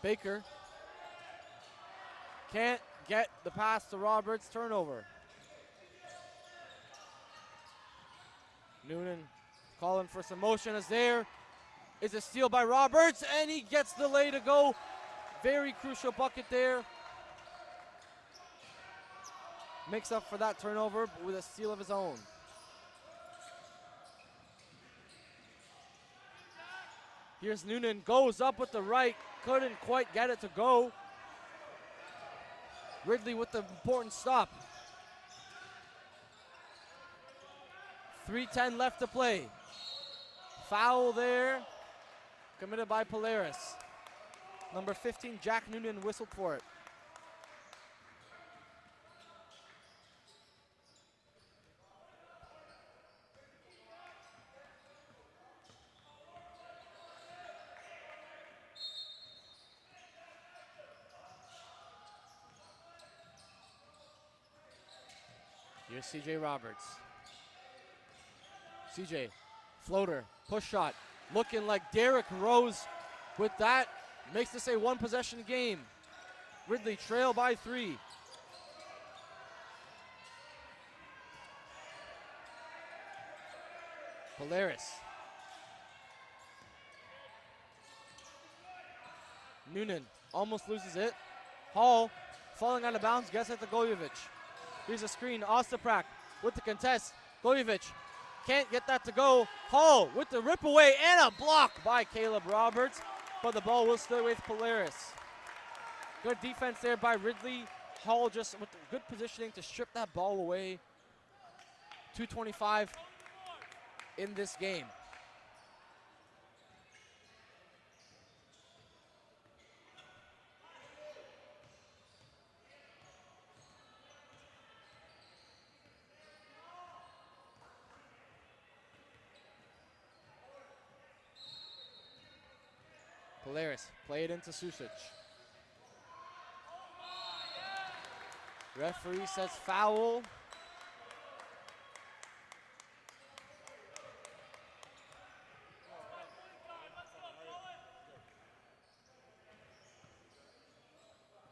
[SPEAKER 3] Baker can't get the pass to Roberts. Turnover. Noonan calling for some motion as there is a steal by Roberts, and he gets the lay to go. Very crucial bucket there. Makes up for that turnover with a steal of his own. Here's Noonan, goes up with the right, couldn't quite get it to go. Ridley with the important stop. 3:10 left to play. Foul there, committed by Polaris. Number 15, Jack Noonan, whistled for it. Here's CJ Roberts. CJ, floater, push shot, looking like Derrick Rose with that. Makes this a one possession game. Ridley trail by 3. Polaris. Noonan almost loses it. Hall falling out of bounds, gets it to Gojevic. Here's a screen, Ostaprak with the contest. Gojevic can't get that to go. Hall with the rip away and a block by Caleb Roberts, but the ball will stay with Polaris. Good defense there by Ridley. Hall just with good positioning to strip that ball away. 2:25 in this game. Polaris, play it into Susic. Referee says foul.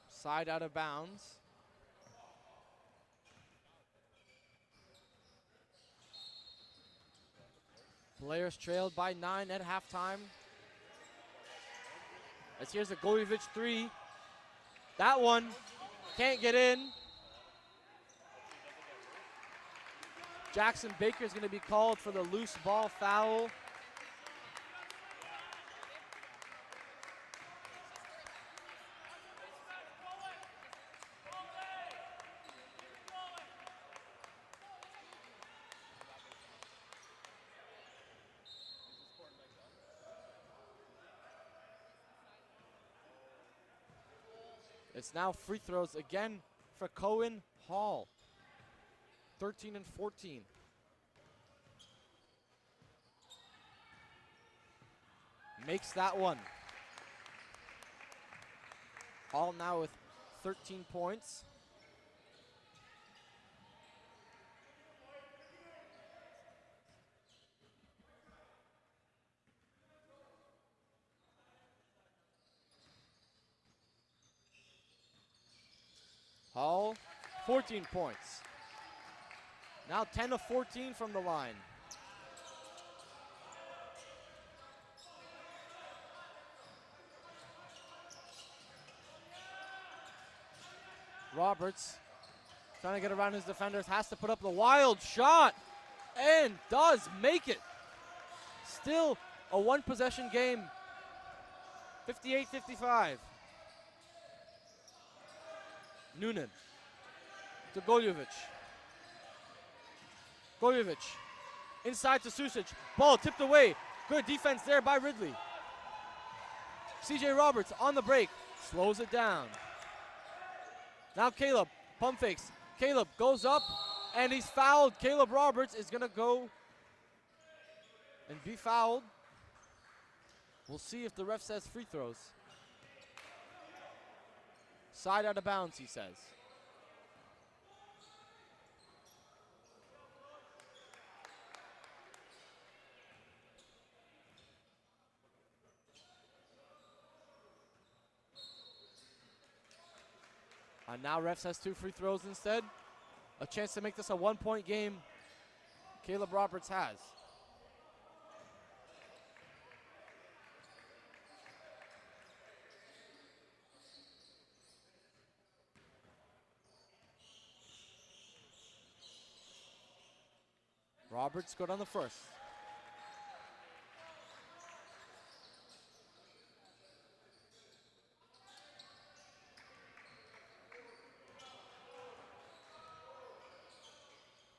[SPEAKER 3] Side out of bounds. Polaris trailed by 9 at halftime. As here's a Gojevic 3. That one can't get in. Jackson Baker is going to be called for the loose ball foul. It's now free throws again for Cohen Hall. 13 and 14. Makes that one. Hall now with 13 points. Hall, 14 points. Now 10 of 14 from the line. Roberts trying to get around his defenders, has to put up the wild shot and does make it. Still a one-possession game. 58-55. Noonan to Goljovic. Goljovic inside to Susic. Ball tipped away. Good defense there by Ridley. CJ Roberts on the break. Slows it down. Now Caleb. Pump fakes. Caleb goes up and he's fouled. Caleb Roberts is going to go and be fouled. We'll see if the ref says free throws. Side out of bounds, he says. And now ref says 2 free throws instead. A chance to make this a 1-point game. Caleb Roberts has. Roberts good on the first.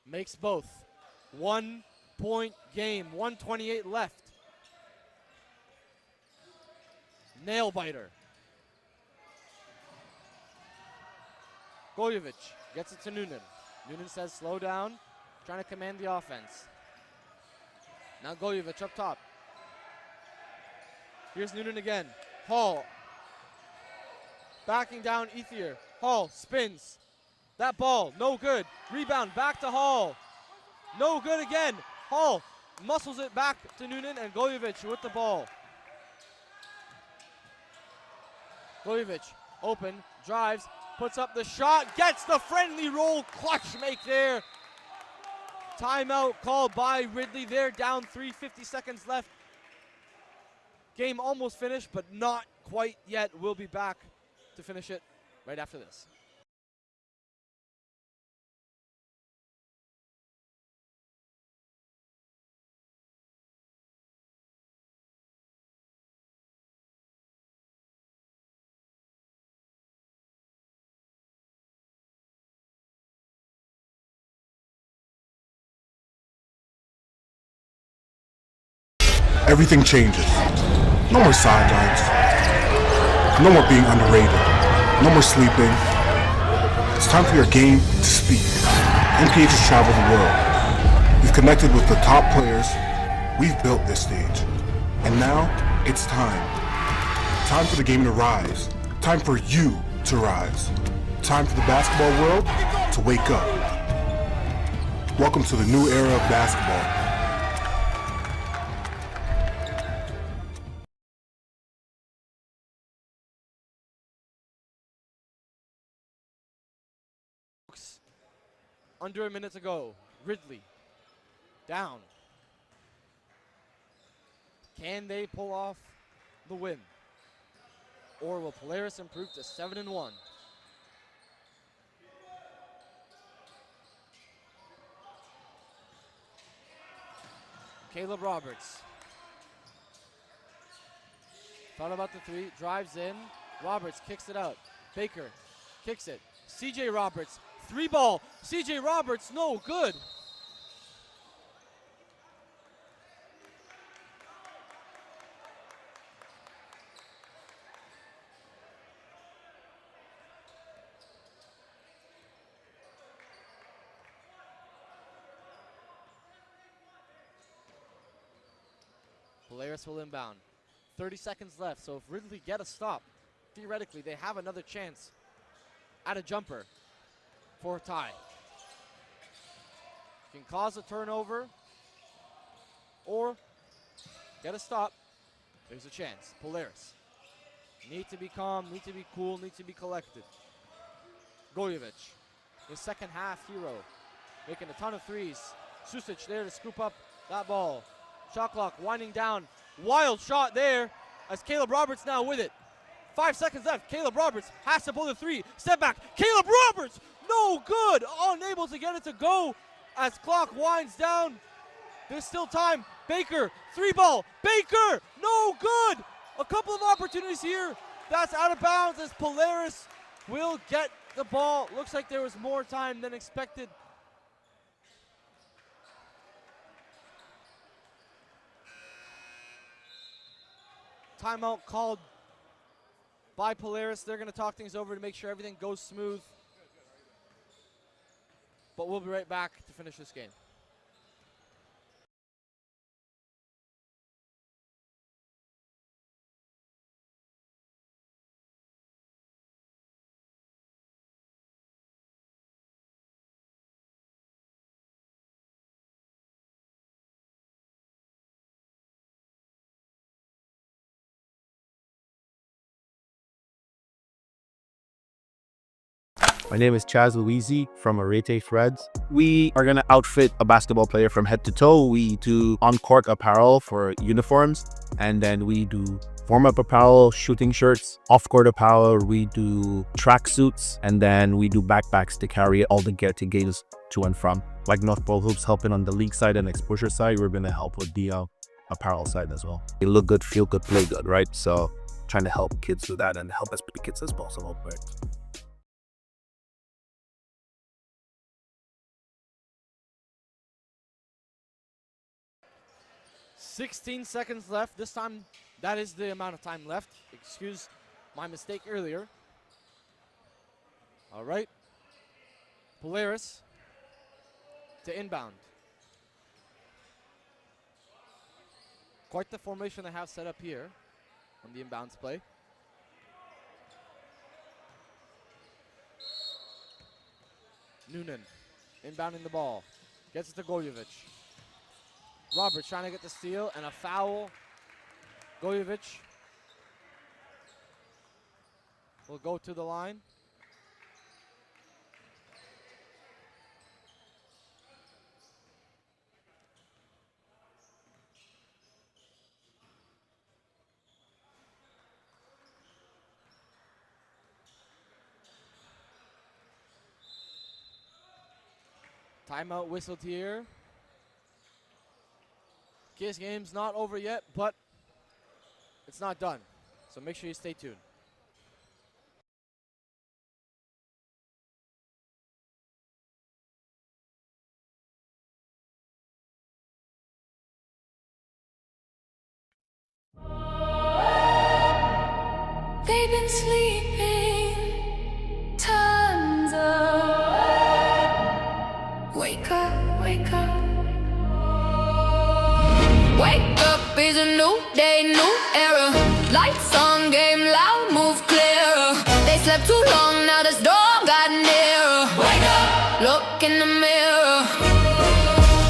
[SPEAKER 3] Makes both. 1-point game, 1:28 left. Nail biter. Goljovic gets it to Noonan. Noonan says slow down, trying to command the offense. Now Goljovic up top. Here's Noonan again. Hall backing down Ethier. Hall spins. That ball, no good. Rebound back to Hall. No good again. Hall muscles it back to Noonan and Goljovic with the ball. Goljovic open, drives, puts up the shot, gets the friendly roll, clutch make there. Timeout called by Ridley. They're down 3, 50 seconds left. Game almost finished, but not quite yet. We'll be back to finish it right after this.
[SPEAKER 12] Everything changes. No more sidelines. No more being underrated. No more sleeping. It's time for your game to speak. NPH has traveled the world. We've connected with the top players. We've built this stage. And now, it's time. Time for the game to rise. Time for you to rise. Time for the basketball world to wake up. Welcome to the new era of basketball.
[SPEAKER 3] Under a minute to go. Ridley down. Can they pull off the win? Or will Polaris improve to 7-1? Caleb Roberts. Thought about the 3, drives in. Roberts kicks it out. Baker kicks it. CJ Roberts. 3 ball. CJ Roberts, no good. Polaris will inbound. 30 seconds left, so if Ridley get a stop, theoretically they have another chance at a jumper for a tie. Can cause a turnover or get a stop. There's a chance. Polaris need to be calm, need to be cool, need to be collected. Goljovic, the second half hero, making a ton of threes. Susic there to scoop up that ball. Shot clock winding down. Wild shot there as Caleb Roberts now with it. 5 seconds left. Caleb Roberts has to pull the 3. Step back. Caleb Roberts, no good. Unable to get it to go as clock winds down. There's still time. Baker, 3-ball. Baker, no good. A couple of opportunities here. That's out of bounds as Polaris will get the ball. Looks like there was more time than expected. Timeout called by Polaris. They're going to talk things over to make sure everything goes smooth. But we'll be right back to finish this game.
[SPEAKER 5] My name is Chaz Louisi from Arete Threads. We are going to outfit a basketball player from head to toe. We do on-court apparel for uniforms, and then we do warm-up apparel, shooting shirts, off-court apparel. We do track suits, and then we do backpacks to carry all the gear to games to and from. Like North Pole Hoops helping on the league side and exposure side, we're going to help with the apparel side as well. You look good, feel good, play good, right? So trying to help kids do that and help as many kids as possible. Right?
[SPEAKER 3] 16 seconds left. This time, that is the amount of time left. Excuse my mistake earlier. All right. Polaris to inbound. Quite the formation they have set up here on the inbounds play. Noonan inbounding the ball. Gets it to Goljevic. Roberts trying to get the steal and a foul. Goljevic will go to the line. Timeout whistled here. This game's not over yet, but it's not done. So make sure you stay tuned.
[SPEAKER 13] They've been sleeping tons of. Wake up, wake up. Wake up is a new day, new era. Lights on, game loud, move clearer. They slept too long, now the storm got nearer. Wake up, look in the mirror.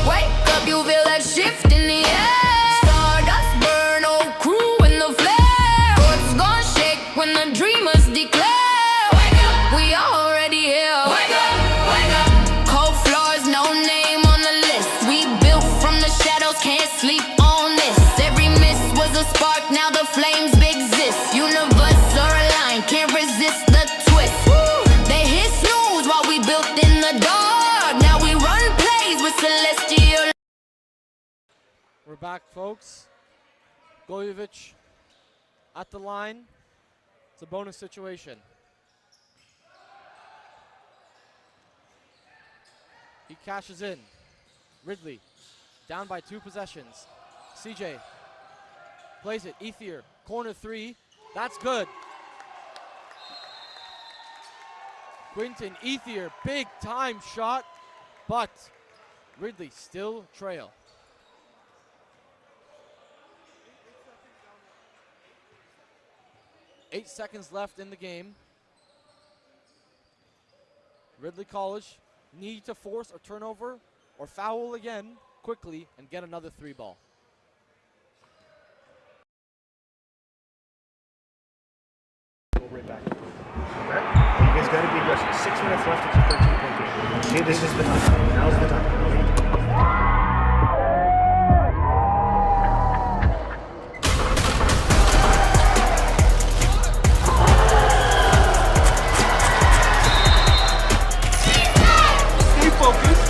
[SPEAKER 13] Wake up, you feel that shift in the air. Stardust burn, old crew in the flare. What's gonna shake when the dreamers declare? Wake up, we already here. Wake up, wake up. Cold floors, no name on the list. We built from the shadows, can't sleep. Spark, now the flames exist. Universe are aligned, can't resist the twist. Woo! They hit snooze while we built in the dark. Now we run plays with celestial.
[SPEAKER 3] We're back, folks. Goljevic at the line. It's a bonus situation. He cashes in. Ridley down by 2 possessions. CJ plays it, Ethier, corner 3, that's good. Quinton Ethier, big time shot, but Ridley still trail. Eight seconds left in the game. Ridley College need to force a turnover or foul again quickly and get another 3-ball.
[SPEAKER 6] Right back. Okay. You guys got to be aggressive. 6 minutes left. It's a 13-point game. Okay, this is the time. Now's the time.
[SPEAKER 2] Stay focused.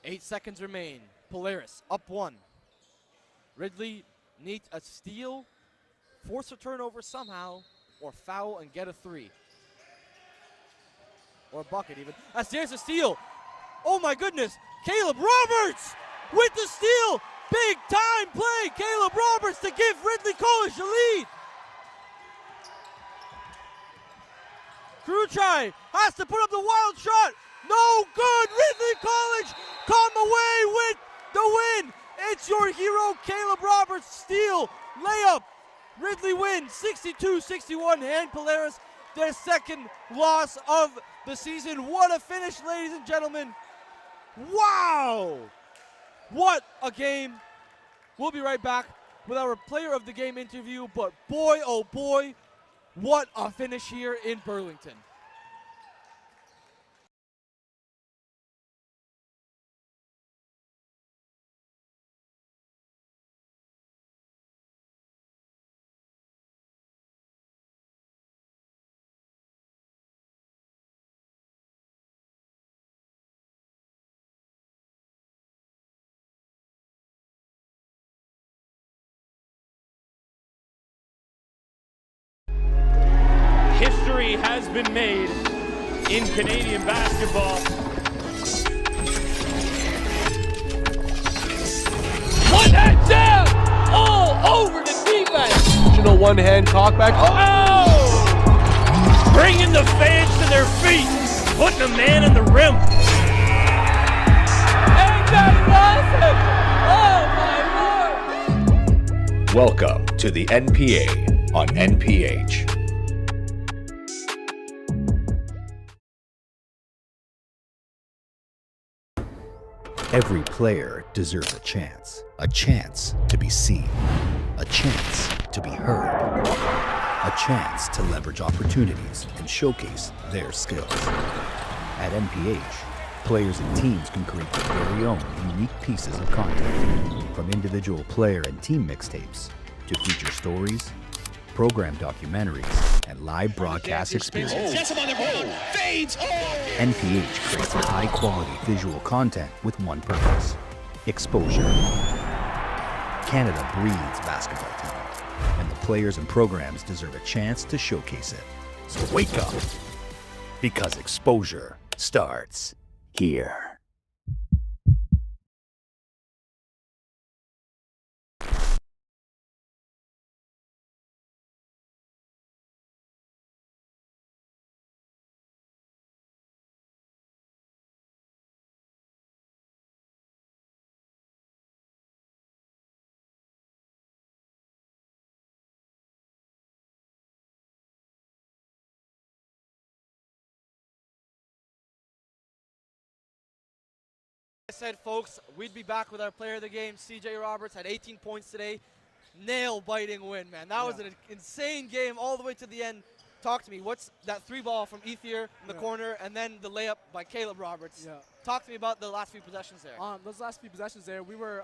[SPEAKER 3] 8 seconds remain. Polaris up 1. Ridley needs a steal, force a turnover somehow, or foul and get a 3. Or a bucket even. As there's a steal. Oh my goodness. Caleb Roberts with the steal. Big time play. Caleb Roberts to give Ridley College the lead. Crew try. Has to put up the wild shot. No good. Ridley College come away with the win. It's your hero, Caleb Roberts. Steal. Layup. Ridley wins 62-61. And Polaris, their second loss of the season. What a finish, ladies and gentlemen. Wow. What a game. We'll be right back with our player of the game interview. But boy, oh boy, what a finish here in Burlington.
[SPEAKER 8] History has been made in Canadian basketball. One-hand jam all over the defense.
[SPEAKER 1] Traditional one-hand cockback.
[SPEAKER 8] Oh! Bringing the fans to their feet, putting a man in the rim. Ain't that awesome? Oh my Lord!
[SPEAKER 7] Welcome to the NPA on NPH. Every player deserves a chance to be seen, a chance to be heard, a chance to leverage opportunities and showcase their skills. At NPH, players and teams can create their very own unique pieces of content, from individual player and team mixtapes to feature stories, program documentaries, and live broadcast experiences. NPH creates high-quality visual content with one purpose: exposure. Canada breeds basketball talent, and the players and programs deserve a chance to showcase it. So wake up, because exposure starts here.
[SPEAKER 3] I said, folks, we'd be back with our player of the game. CJ Roberts had 18 points today. Nail-biting win, man. That was an insane game all the way to the end. Talk to me. What's that 3-ball from Ethier in the corner, and then the layup by Caleb Roberts? Talk to me about the last few possessions there.
[SPEAKER 14] Those last few possessions there, we were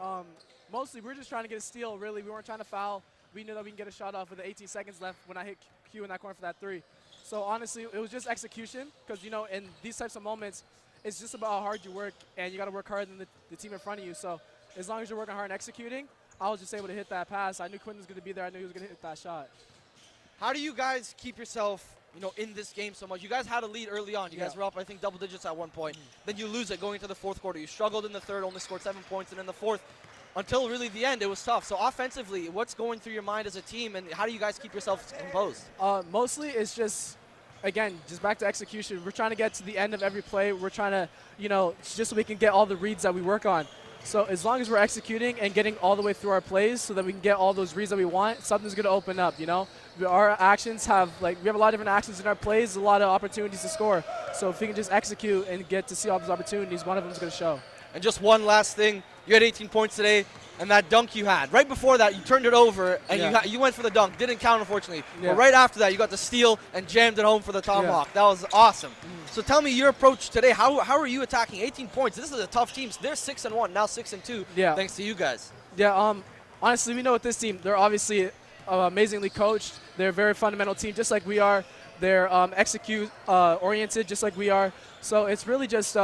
[SPEAKER 14] we were just trying to get a steal, really. We weren't trying to foul. We knew that we can get a shot off with the 18 seconds left when I hit Q in that corner for that 3. So, honestly, it was just execution because, you know, in these types of moments, it's just about how hard you work, and you got to work harder than the team in front of you. So as long as you're working hard and executing, I was just able to hit that pass. I knew Quentin was going to be there. I knew he was going to hit that shot.
[SPEAKER 3] How do you guys keep yourself, you know, in this game so much? You guys had a lead early on. You guys were up, I think, double digits at one point. Then you lose it going into the fourth quarter. You struggled in the third, only scored 7 points, and in the fourth, until really the end, it was tough. So offensively, what's going through your mind as a team, and how do you guys keep yourself composed?
[SPEAKER 14] Mostly it's just, again, just back to execution. We're trying to get to the end of every play. We're trying to, you know, just so we can get all the reads that we work on. So as long as we're executing and getting all the way through our plays so that we can get all those reads that we want, something's going to open up, you know? Our actions have, we have a lot of different actions in our plays, a lot of opportunities to score. So if we can just execute and get to see all those opportunities, one of them is going to show.
[SPEAKER 3] And just one last thing. You had 18 points today, and that dunk you had. Right before that, you turned it over, and you went for the dunk. Didn't count, unfortunately. But right after that, you got the steal and jammed it home for the tomahawk. That was awesome. So tell me your approach today. How are you attacking 18 points? This is a tough team. They're 6-1, now 6-2, thanks to you guys.
[SPEAKER 14] Yeah, honestly, we know with this team, they're obviously amazingly coached. They're a very fundamental team, just like we are. They're execute-oriented, just like we are. So it's really just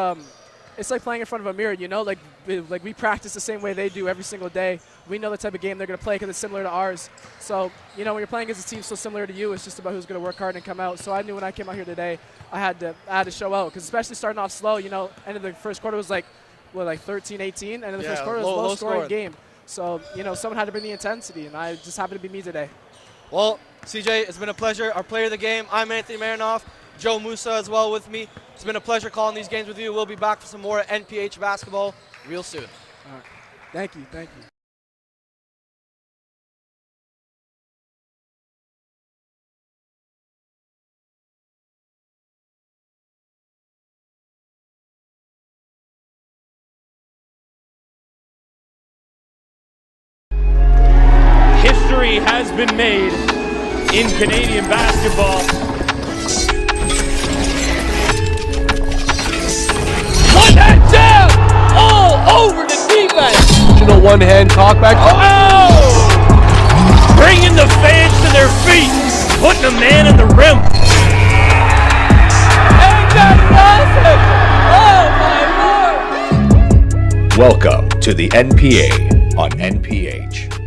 [SPEAKER 14] it's like playing in front of a mirror, you know? Like we practice the same way they do every single day. We know the type of game they're going to play because it's similar to ours. So, you know, when you're playing against a team so similar to you, it's just about who's going to work hard and come out. So I knew when I came out here today, I had to show out, because especially starting off slow, you know, end of the first quarter was like 13-18, and in the first quarter was a low-scoring game. So, you know, someone had to bring the intensity, and I just happened to be me today.
[SPEAKER 15] Well, CJ, it's been a pleasure. Our player of the game, I'm Anthony Marinoff. Joe Musa as well with me. It's been a pleasure calling these games with you. We'll be back for some more NPH basketball real soon.
[SPEAKER 14] All right. Thank you. Thank you.
[SPEAKER 8] History has been made in Canadian basketball. One-hand jab all over the defense.
[SPEAKER 1] One-hand talkback.
[SPEAKER 8] Oh! Bringing the fans to their feet, putting a man in the rim. Ain't that awesome? Oh my Lord!
[SPEAKER 7] Welcome to the NPA on NPH.